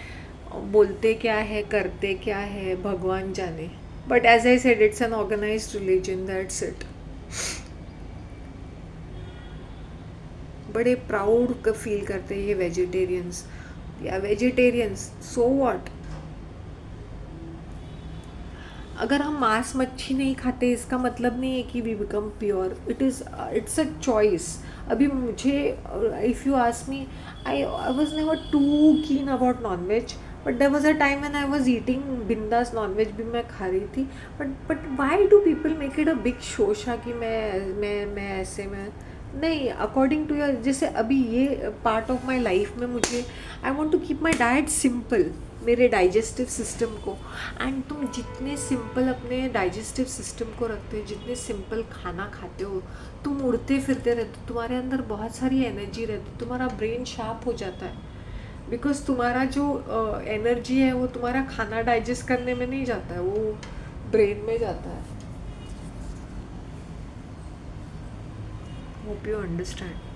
Speaker 1: बोलते क्या है, करते क्या है, भगवान जाने। But as I said it's an organised religion, that's it. बड़े प्राउड फील करते हैं ये वेजिटेरियंस, या वेजिटेरियंस सो व्हाट। अगर हम मांस मच्छी नहीं खाते इसका मतलब नहीं है कि we become pure, it's a choice. अभी मुझे, if you ask me, I was never too keen about non veg, but there was a time when I was eating बिंदास, नॉन वेज भी मैं खा रही थी। But why do people make it a big शोशा कि मैं ऐसे में नहीं, अकॉर्डिंग टू योर। जैसे अभी ये पार्ट ऑफ माई लाइफ में मुझे, I want to keep my diet simple, मेरे डाइजेस्टिव सिस्टम को। एंड तुम जितने सिंपल अपने डाइजेस्टिव सिस्टम को रखते हो, जितने सिंपल खाना खाते हो, तुम उड़ते फिरते रहते हो, तुम्हारे अंदर बहुत सारी एनर्जी रहती है, तुम्हारा ब्रेन शार्प हो जाता है। बिकॉज तुम्हारा जो एनर्जी है वो तुम्हारा खाना डाइजेस्ट करने में नहीं जाता है, वो ब्रेन में जाता है। Hope you understand.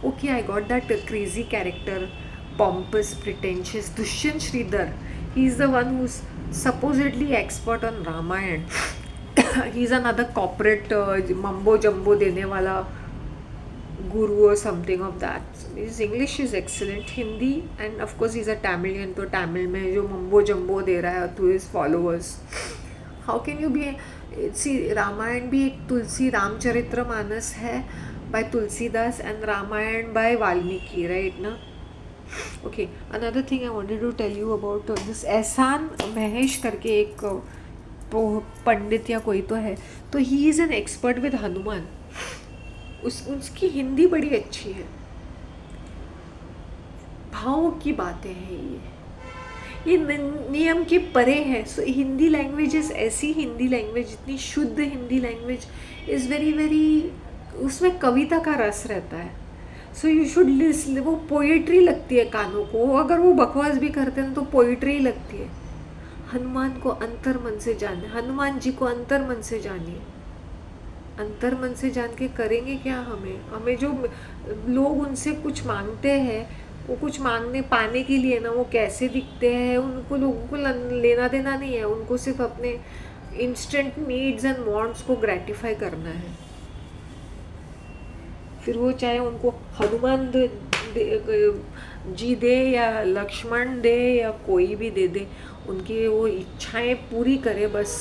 Speaker 1: Okay, I got that crazy character, pompous, pretentious Dushyant Sridhar. He's the one who's supposedly expert on Ramayana. He's another corporate mumbo jumbo dene wala guru or something of that. His English is excellent, Hindi, and of course he's a Tamilian, तो Tamil में जो mumbo jumbo दे रहा है to his followers. How can you be? See, Ramayan भी एक तुलसी रामचरित्र मानस है by Tulsidas and Ramayana by Valmiki, right na? Okay, another thing I wanted to tell you about this एहसान महेश करके एक पंडित या कोई तो है, तो he is an expert with Hanuman. उसकी हिंदी बड़ी अच्छी है, भाव की बातें हैं ये नियम के परे है। सो हिंदी लैंग्वेज इज़ ऐसी, हिंदी लैंग्वेज इतनी शुद्ध Hindi language is very very, उसमें कविता का रस रहता है। सो यू शुड लिसन, वो पोइट्री लगती है कानों को। अगर वो बकवास भी करते हैं तो पोइट्री लगती है। हनुमान को अंतर मन से जाने, हनुमान जी को अंतर मन से जानिए। अंतर मन से जान के करेंगे क्या? हमें जो लोग उनसे कुछ मांगते हैं, वो कुछ मांगने पाने के लिए ना, वो कैसे दिखते हैं उनको लोगों को लेना देना नहीं है। उनको सिर्फ अपने इंस्टेंट नीड्स एंड वांट्स को ग्रेटिफाई करना है। फिर वो चाहे उनको हनुमान जी दे या लक्ष्मण दे या कोई भी दे दे, उनकी वो इच्छाएं पूरी करे बस।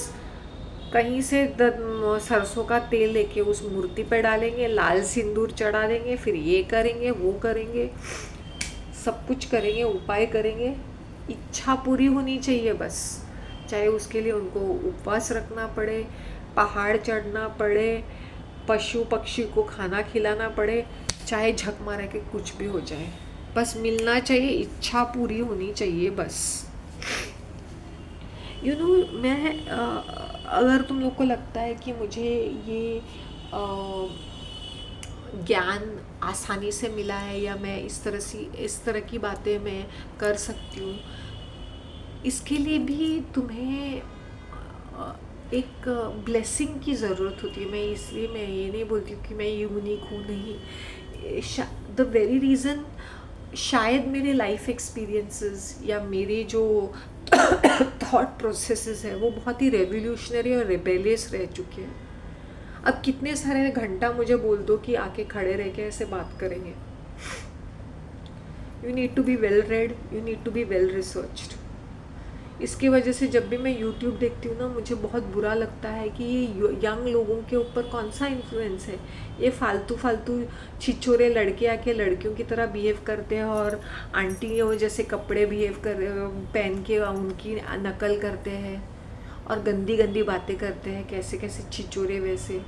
Speaker 1: कहीं से सरसों का तेल लेके उस मूर्ति पे डालेंगे, लाल सिंदूर चढ़ा देंगे, फिर ये करेंगे वो करेंगे, सब कुछ करेंगे, उपाय करेंगे। इच्छा पूरी होनी चाहिए बस, चाहे उसके लिए उनको उपवास रखना पड़े, पहाड़ चढ़ना पड़े, पशु पक्षी को खाना खिलाना पड़े, चाहे झक मारे के कुछ भी हो जाए, बस मिलना चाहिए, इच्छा पूरी होनी चाहिए बस। यू नो, मैं अगर तुम लोग को लगता है कि मुझे ये ज्ञान आसानी से मिला है या मैं इस तरह की बातें मैं कर सकती हूँ, इसके लिए भी तुम्हें एक ब्लेसिंग की ज़रूरत होती है। इसलिए मैं ये नहीं बोलती हूँ कि मैं यूनिक हूँ, नहीं। द वेरी रीज़न, शायद मेरे लाइफ एक्सपीरियंसेस या मेरे जो थॉट प्रोसेसेस है वो बहुत ही रेवोल्यूशनरी और रेबेलियस रह चुके हैं। अब कितने सारे घंटा मुझे बोल दो कि आके खड़े रह के ऐसे बात करेंगे। You need to be well read, you need to be well researched, इसकी वजह से जब भी मैं यूट्यूब देखती हूँ ना, मुझे बहुत बुरा लगता है कि ये यंग लोगों के ऊपर कौन सा इन्फ्लुएंस है। ये फालतू फालतू छिछोरे लड़के आके लड़कियों की तरह बिहेव करते हैं, और आंटियों जैसे कपड़े पहन के उनकी नकल करते हैं, और गंदी गंदी बातें करते हैं, कैसे कैसे छिछोरे वैसे।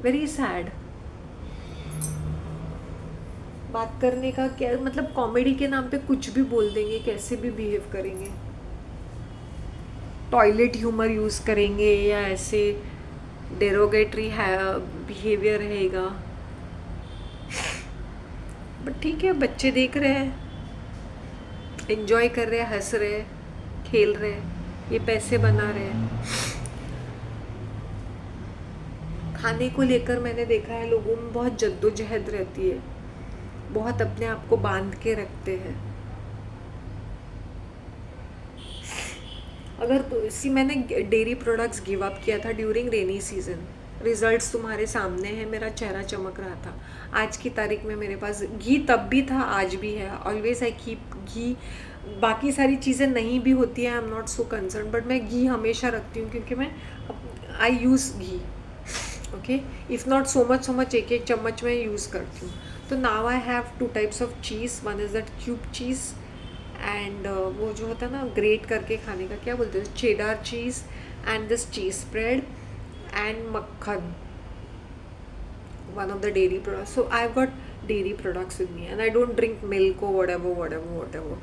Speaker 1: Very sad. बात करने का क्या मतलब, कॉमेडी के नाम पे कुछ भी बोल देंगे, कैसे भी बिहेव करेंगे, टॉयलेट ह्यूमर यूज़ करेंगे, या ऐसे डेरोगेटरी है बिहेवियर रहेगा। बट ठीक है, बच्चे देख रहे हैं, एंजॉय कर रहे हैं, हंस रहे हैं, खेल रहे हैं, ये पैसे बना रहे हैं। खाने को लेकर मैंने देखा है लोगों में बहुत जद्दोजहद रहती है, बहुत अपने आप को बांध के रखते हैं। अगर तो इसी मैंने डेयरी प्रोडक्ट्स गिव अप किया था ड्यूरिंग रेनी सीजन। रिजल्ट्स तुम्हारे सामने हैं, मेरा चेहरा चमक रहा था। आज की तारीख में मेरे पास घी तब भी था, आज भी है। Always I keep ghee. बाकी सारी चीज़ें नहीं भी होती हैं, I am not so concern, but मैं घी हमेशा रखती हूँ, क्योंकि मैं I use ghee. Okay, if not so much एक एक चम्मच मैं यूज़ करती हूँ। तो now I have two types of cheese. One is that cube cheese, and वो जो होता है ना ग्रेट करके खाने का, क्या बोलते हैं, cheddar cheese, and this cheese spread, and मक्खन, one of the dairy products. So I've got dairy products with me, and I don't drink milk or whatever.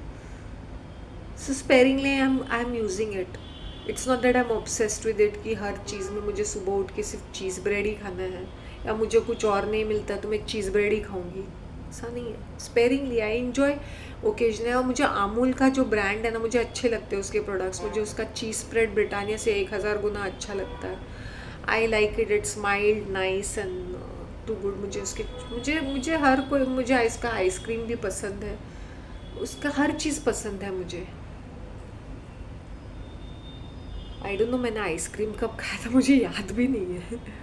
Speaker 1: So sparingly I'm using it. It's not that I'm obsessed with it कि हर चीज़ में मुझे सुबह उठ के सिर्फ चीज़ bread ही खाना है, या मुझे कुछ और नहीं मिलता तो मैं चीज़ ब्रेड ही खाऊंगी, ऐसा नहीं है। Sparingly I enjoy occasionally. और मुझे अमूल का जो ब्रांड है ना, मुझे अच्छे लगते हैं उसके प्रोडक्ट्स। मुझे उसका चीज़ स्प्रेड ब्रिटानिया से 1000 गुना अच्छा लगता है। I like it, it's mild, nice and too good. मुझे हर कोई, मुझे इसका आइसक्रीम भी पसंद है, उसका हर चीज़ पसंद है मुझे। आई डोंट नो मैंने आइसक्रीम कब खाया था, मुझे याद भी नहीं है।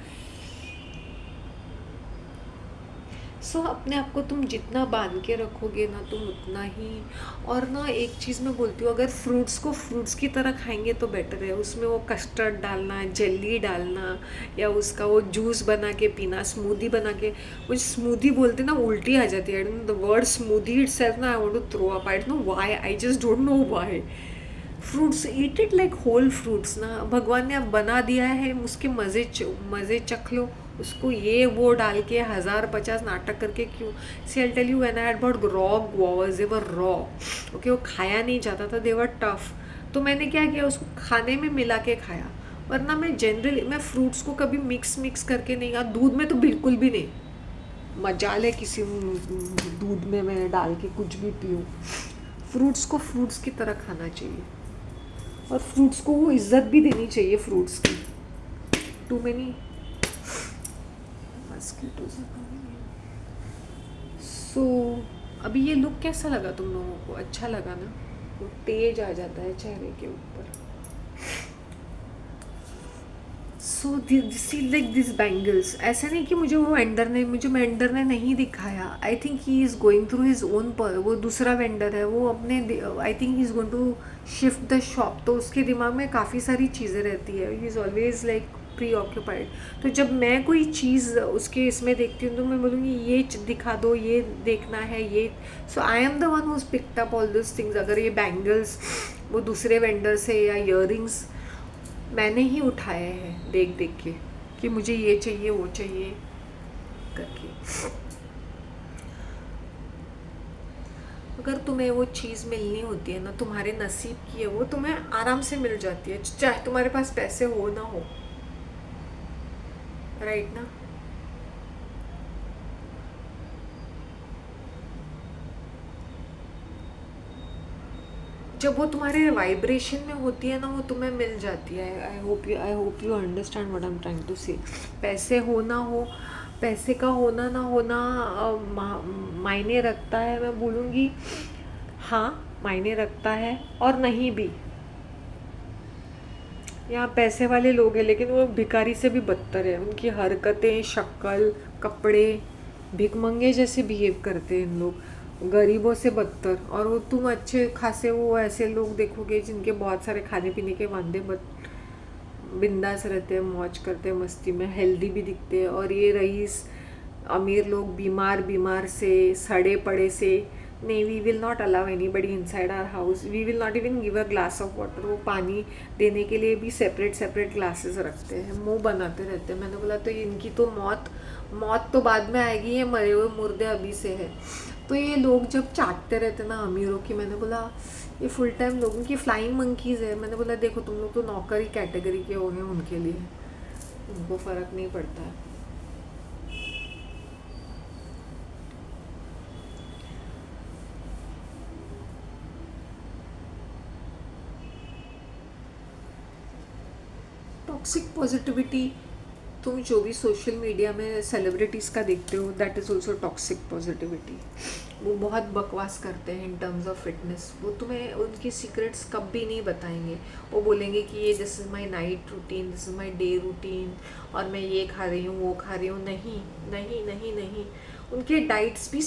Speaker 1: सो अपने आप को तुम जितना बांध के रखोगे ना, तुम उतना ही। और ना एक चीज़ मैं बोलती हूँ, अगर फ्रूट्स को फ्रूट्स की तरह खाएंगे तो बेटर है। उसमें वो कस्टर्ड डालना, जेली डालना, या उसका वो जूस बना के पीना, स्मूदी बना के। मुझे स्मूदी बोलते ना उल्टी आ जाती है। I don't know the word smoothie itself ना, I want to throw up. I don't know why, I just don't know why. Fruits, eat it like whole fruits ना। भगवान ने अब बना दिया है, उसके मज़े चख लो। उसको ये वो डाल के 1050 नाटक करके क्यों। See I tell you, when I had bought raw guavas, they were raw. Okay, वो खाया नहीं जाता था, दे वर टफ। तो मैंने क्या किया, उसको खाने में मिला के खाया। वरना मैं जनरली फ्रूट्स को कभी मिक्स करके नहीं खाया। दूध में तो बिल्कुल भी नहीं। मजाल है किसी दूध में मैं डाल के कुछ भी पीऊँ। फ्रूट्स को फ्रूट्स की तरह खाना चाहिए, और फ्रूट्स को वो इज्जत भी देनी चाहिए फ्रूट्स की। To many mosquitoes. सो अभी ये लुक कैसा लगा तुम लोगों को? अच्छा लगा ना? वो तेज आ जाता है चेहरे के ऊपर। So see like this bangles, ऐसा नहीं कि मुझे वेंडर ने नहीं दिखाया। I think he is going through his own, वो दूसरा वेंडर है, वो अपने, I think he is going to shift the shop. तो उसके दिमाग में काफ़ी सारी चीज़ें रहती है, he is always like preoccupied. तो जब मैं कोई चीज़ उसके इसमें देखती हूँ तो मैं बोलूँगी ये दिखा दो, ये देखना है, ये। So I am the one who's picked up all this things. अगर ये बैंगल्स वो दूसरे वेंडर से, या ईयरिंग्स मैंने ही उठाए हैं देख देख के कि मुझे ये चाहिए वो चाहिए करके। अगर तुम्हें वो चीज़ मिलनी होती है ना, तुम्हारे नसीब की है, वो तुम्हें आराम से मिल जाती है, चाहे तुम्हारे पास पैसे हो ना हो। राइट ना? जब वो तुम्हारे वाइब्रेशन में होती है ना, वो तुम्हें मिल जाती है। I hope you understand what I am trying to say. पैसे हो ना हो, पैसे का होना ना होना मायने रखता है, मैं बोलूँगी हाँ मायने रखता है, और नहीं भी। यहाँ पैसे वाले लोग हैं, लेकिन वो भिखारी से भी बदतर है। उनकी हरकतें, शक्ल, कपड़े, भिखमंगे जैसे बिहेव करते हैं इन लोग। गरीबों से बदतर। और वो तुम अच्छे खासे वो ऐसे लोग देखोगे जिनके बहुत सारे खाने पीने के वांदे, बट बिंदास रहते हैं, मौज करते हैं, मस्ती में, हेल्दी भी दिखते हैं। और ये रईस अमीर लोग बीमार बीमार से, सड़े पड़े से, नहीं, we will not allow anybody inside our house, we will not even give a glass of water. वो पानी देने के लिए भी सेपरेट सेपरेट ग्लासेस रखते हैं, मुंह बनाते रहते हैं। मैंने बोला तो इनकी तो मौत मौत तो बाद में आएगी, ये मरे हुए मुर्दे अभी से है। तो ये लोग जब चाटते रहते ना अमीरों की, मैंने बोला ये फुल टाइम लोगों की फ्लाइंग मंकीज़ है। मैंने बोला देखो तुम लोग तो नौकरी कैटेगरी के हो गए, उनके लिए उनको फ़र्क नहीं पड़ता है। टॉक्सिक पॉजिटिविटी, तुम जो भी सोशल मीडिया में सेलिब्रिटीज़ का देखते हो, that is also toxic positivity. वो बहुत बकवास करते हैं इन टर्म्स ऑफ फिटनेस। वो तुम्हें उनकी सीक्रेट्स कभी नहीं बताएंगे। वो बोलेंगे कि ये this is my night routine, this is my day routine, और मैं ये खा रही हूँ वो खा रही हूँ। नहीं नहीं नहीं नहीं, उनके डाइट्स भी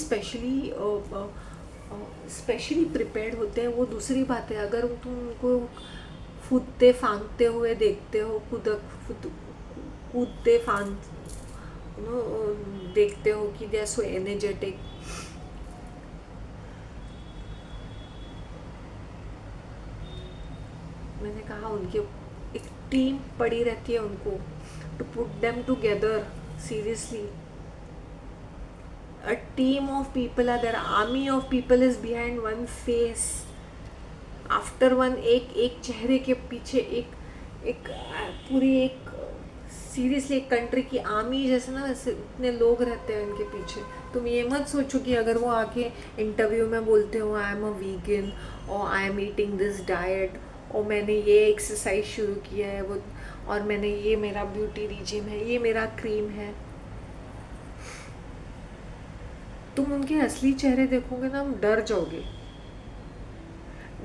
Speaker 1: स्पेशली प्रिपेयर्ड होते हैं, वो दूसरी बात है। अगर तुम उनको कूदते फांदते हुए देखते हो, कूदते फांद देखते हो कि दे आर सो एनर्जेटिक। मैंने कहा उनके एक टीम पड़ी रहती है उनको, to put them together, seriously a team of people are there, army of people is behind one face, after one, एक चेहरे के पीछे एक पूरी एक सीरियसली एक कंट्री की आर्मी जैसे ना, वैसे इतने लोग रहते हैं इनके पीछे। तुम ये मत सोचो कि अगर वो आके इंटरव्यू में बोलते हो आई एम अ वीगन और I am eating this diet और मैंने ये एक्सरसाइज शुरू किया है, वो, और मैंने ये मेरा ब्यूटी रिजिम है, ये मेरा क्रीम है। तुम उनके असली चेहरे देखोगे ना, डर जाओगे,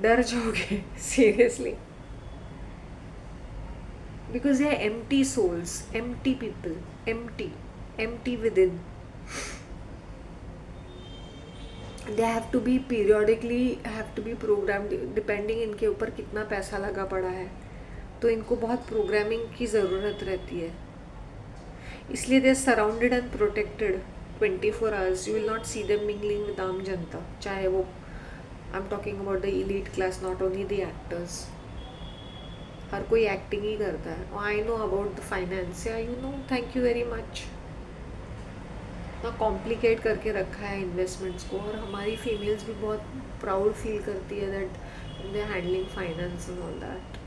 Speaker 1: डर जाओगे seriously. Because they are empty souls, empty people, empty within. They have to be periodically have to be program, depending इनके ऊपर कितना पैसा लगा पड़ा है, तो इनको बहुत प्रोग्रामिंग की ज़रूरत रहती है। इसलिए they are surrounded and protected 24 hours. You will not see them mingling with आम जनता, चाहे वो, I am talking about the elite class, not only the actors. हर कोई एक्टिंग ही करता है। I know about the finance, या you know, thank you very much. ना कॉम्प्लिकेट करके रखा है इन्वेस्टमेंट्स को, और हमारी फीमेल्स भी बहुत प्राउड फील करती है that they are handling finance and all that.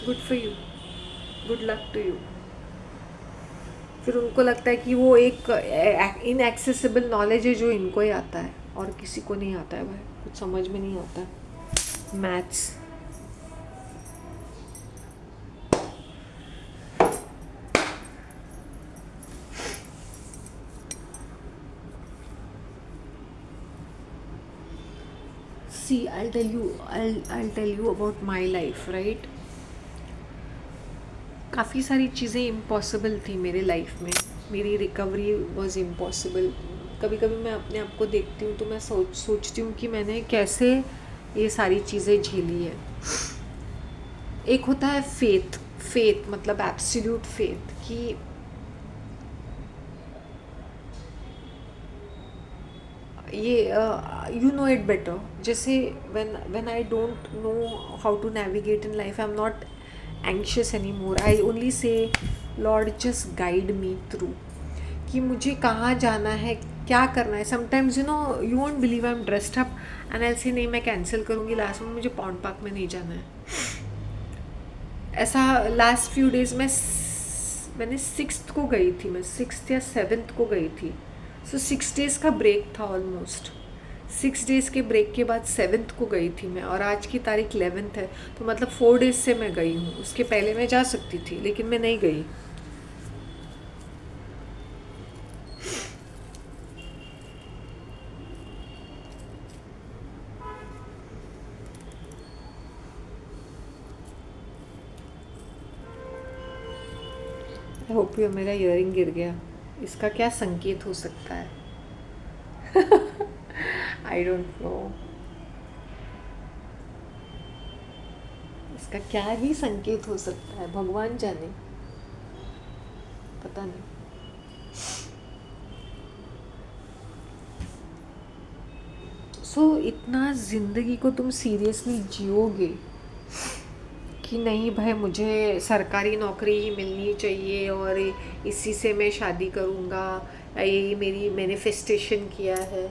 Speaker 1: Good for you, good luck to you. फिर उनको लगता है कि वो एक इनएक्सेसिबल नॉलेज है जो इनको ही आता है और किसी को नहीं आता है। भाई कुछ समझ में नहीं आता maths. See, I'll tell you about my life, right? काफ़ी सारी चीज़ें इम्पॉसिबल थी मेरे लाइफ में। मेरी रिकवरी वॉज इम्पॉसिबल। कभी कभी मैं अपने आप को देखती हूँ तो मैं सोचती हूँ कि मैंने कैसे ये सारी चीज़ें झेली है। एक होता है फेथ मतलब एब्सोल्यूट फेथ कि ये यू नो इट बेटर। जैसे when I don't know how to navigate in life, I'm not anxious anymore. I only say Lord just guide me through कि मुझे कहाँ जाना है, क्या करना है। Sometimes you know, you won't believe, I am dressed up and I से नहीं मैं कैंसिल करूँगी, लास्ट में मुझे पॉन्ड पार्क में नहीं जाना है। ऐसा लास्ट फ्यू डेज़ में मैंने 6th को गई थी, मैं 6th या 7th को गई थी। सो 6 डेज़ का ब्रेक था ऑलमोस्ट। 6 डेज़ के ब्रेक के बाद 7th को गई थी मैं, और आज की तारीख 11th है, तो मतलब 4 डेज़ से मैं गई हूँ। उसके पहले मैं जा सकती थी लेकिन मैं नहीं गई। आई होप यू, मेरा ईयरिंग गिर गया, इसका क्या संकेत हो सकता है? आई डोंट नो, इसका क्या ही संकेत हो सकता है, भगवान जाने, पता नहीं। इतना ज़िंदगी को तुम सीरियसली जियोगे कि नहीं भाई मुझे सरकारी नौकरी ही मिलनी चाहिए और इसी से मैं शादी करूँगा, यही मेरी मैनिफेस्टेशन किया है,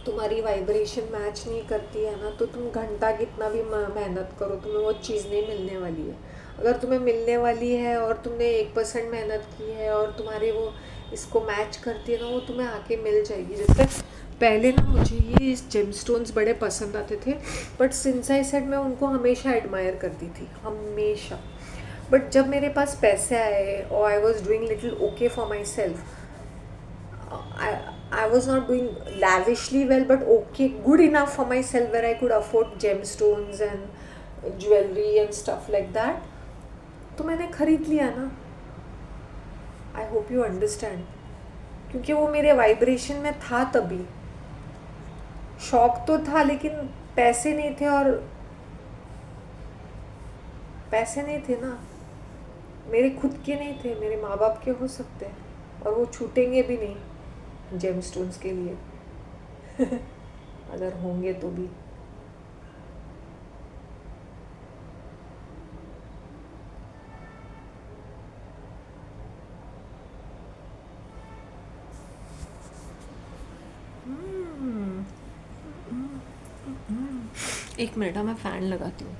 Speaker 1: तुम्हारी वाइब्रेशन मैच नहीं करती है ना, तो तुम घंटा कितना भी मेहनत करो तुम्हें वो चीज़ नहीं मिलने वाली है। अगर तुम्हें मिलने वाली है और तुमने 1% मेहनत की है और तुम्हारे वो इसको मैच करती है ना, वो तुम्हें आके मिल जाएगी। जैसे पहले ना मुझे ये जेमस्टोन्स बड़े पसंद आते थे, बट सिंस आई सेड मैं उनको हमेशा एडमायर करती थी, हमेशा। बट जब मेरे पास पैसे आए और I was doing little okay for my self, I was not doing lavishly well, but okay, good enough for myself where I could afford gemstones and jewelry and stuff like that. तो मैंने खरीद लिया ना। I hope you understand. क्योंकि वो मेरे vibration में था तभी। शौक तो था लेकिन पैसे नहीं थे, और पैसे नहीं थे ना, मेरे खुद के नहीं थे, मेरे माँ बाप के हो सकते हैं, और वो छूटेंगे भी नहीं जेमस्टोन्स के लिए अगर होंगे तो भी। एक मिनट, मैं फ़ैन लगाती हूँ।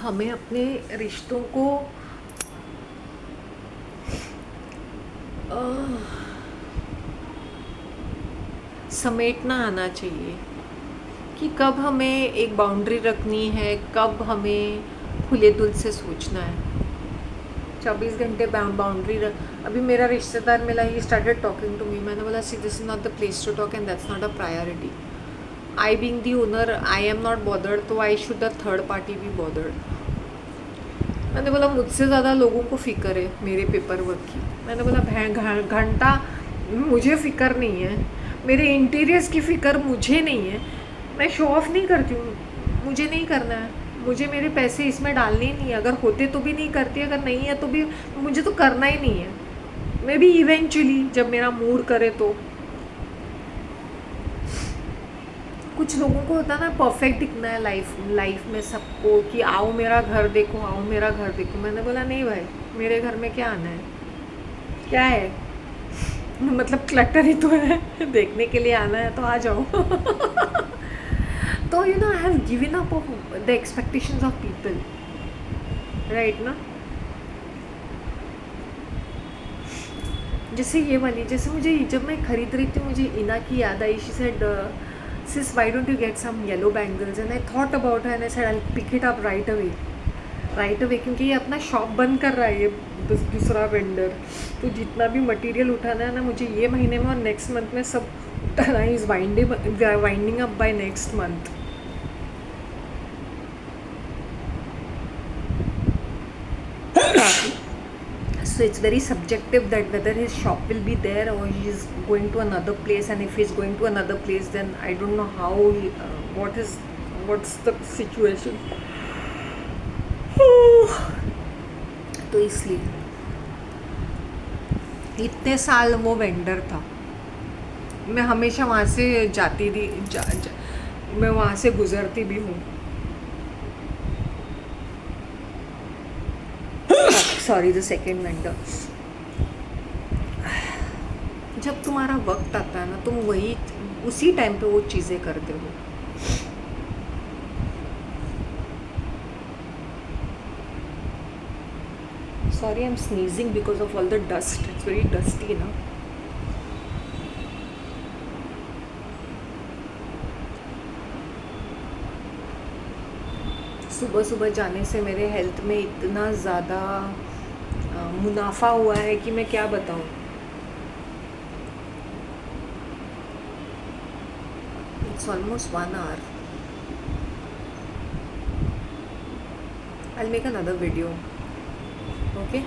Speaker 1: हमें अपने रिश्तों को समेटना आना चाहिए कि कब हमें एक बाउंड्री रखनी है, कब हमें खुले दिल से सोचना है। 24 घंटे बाउंड्री रख। अभी मेरा रिश्तेदार मिला, he started talking to me, मैंने बोला see this is not the place to talk and that's not a priority. I being the owner I am not bothered, तो I should the third party be bothered. मैंने बोला मुझसे ज़्यादा लोगों को फ़िक्र है मेरे पेपर वर्क की। मैंने बोला घंटा मुझे फ़िक्र नहीं है, मेरे इंटीरियर्स की फ़िक्र मुझे नहीं है, मैं शो ऑफ नहीं करती हूँ, मुझे नहीं करना है, मुझे मेरे पैसे इसमें डालने ही नहीं है। अगर होते तो भी नहीं करती, अगर नहीं है तो भी मुझे तो करना ही नहीं है। मे बी इवेंचुअली जब मेरा मूड करे तो। कुछ लोगों को होता है ना परफेक्ट दिखना है लाइफ में सबको, कि आओ मेरा घर देखो, आओ मेरा घर देखो। मैंने बोला नहीं भाई, मेरे घर में क्या आना है, क्या है मतलब क्लटर ही तो है, देखने के लिए आना है तो आ जाओ तो you know I have given up the expectations of people, right ना। जैसे ये वाली, जैसे मुझे जब मैं खरीद रही थी मुझे इना की याद आई। She said sis why don't you get some yellow bangles, and I thought about her and I said I'll pick it up right away क्योंकि ये अपना शॉप बंद कर रहा है, ये दूसरा वेंडर। तो जितना भी मटेरियल उठाना है ना मुझे ये महीने में और नेक्स्ट मंथ में सब उठाना है। Is winding up by next month. So it's very subjective that whether his shop will be there or he is going to another place, and if he is going to another place then I don't know how what's the situation तो इसलिए इतने साल वो vendor था, मैं हमेशा वहाँ से जाती थी, मैं वहाँ से गुजरती भी हूँ। Sorry, the second vendor. जब तुम्हारा वक्त आता है ना तुम वही उसी टाइम पे वो चीज़ें करते हो। Sorry, I am sneezing because of all the dust, it's very dusty ना। सुबह सुबह जाने से मेरे हेल्थ में इतना ज़्यादा मुनाफा हुआ है कि मैं क्या बताऊँ। It's almost 1 hour. I'll make another video. Okay.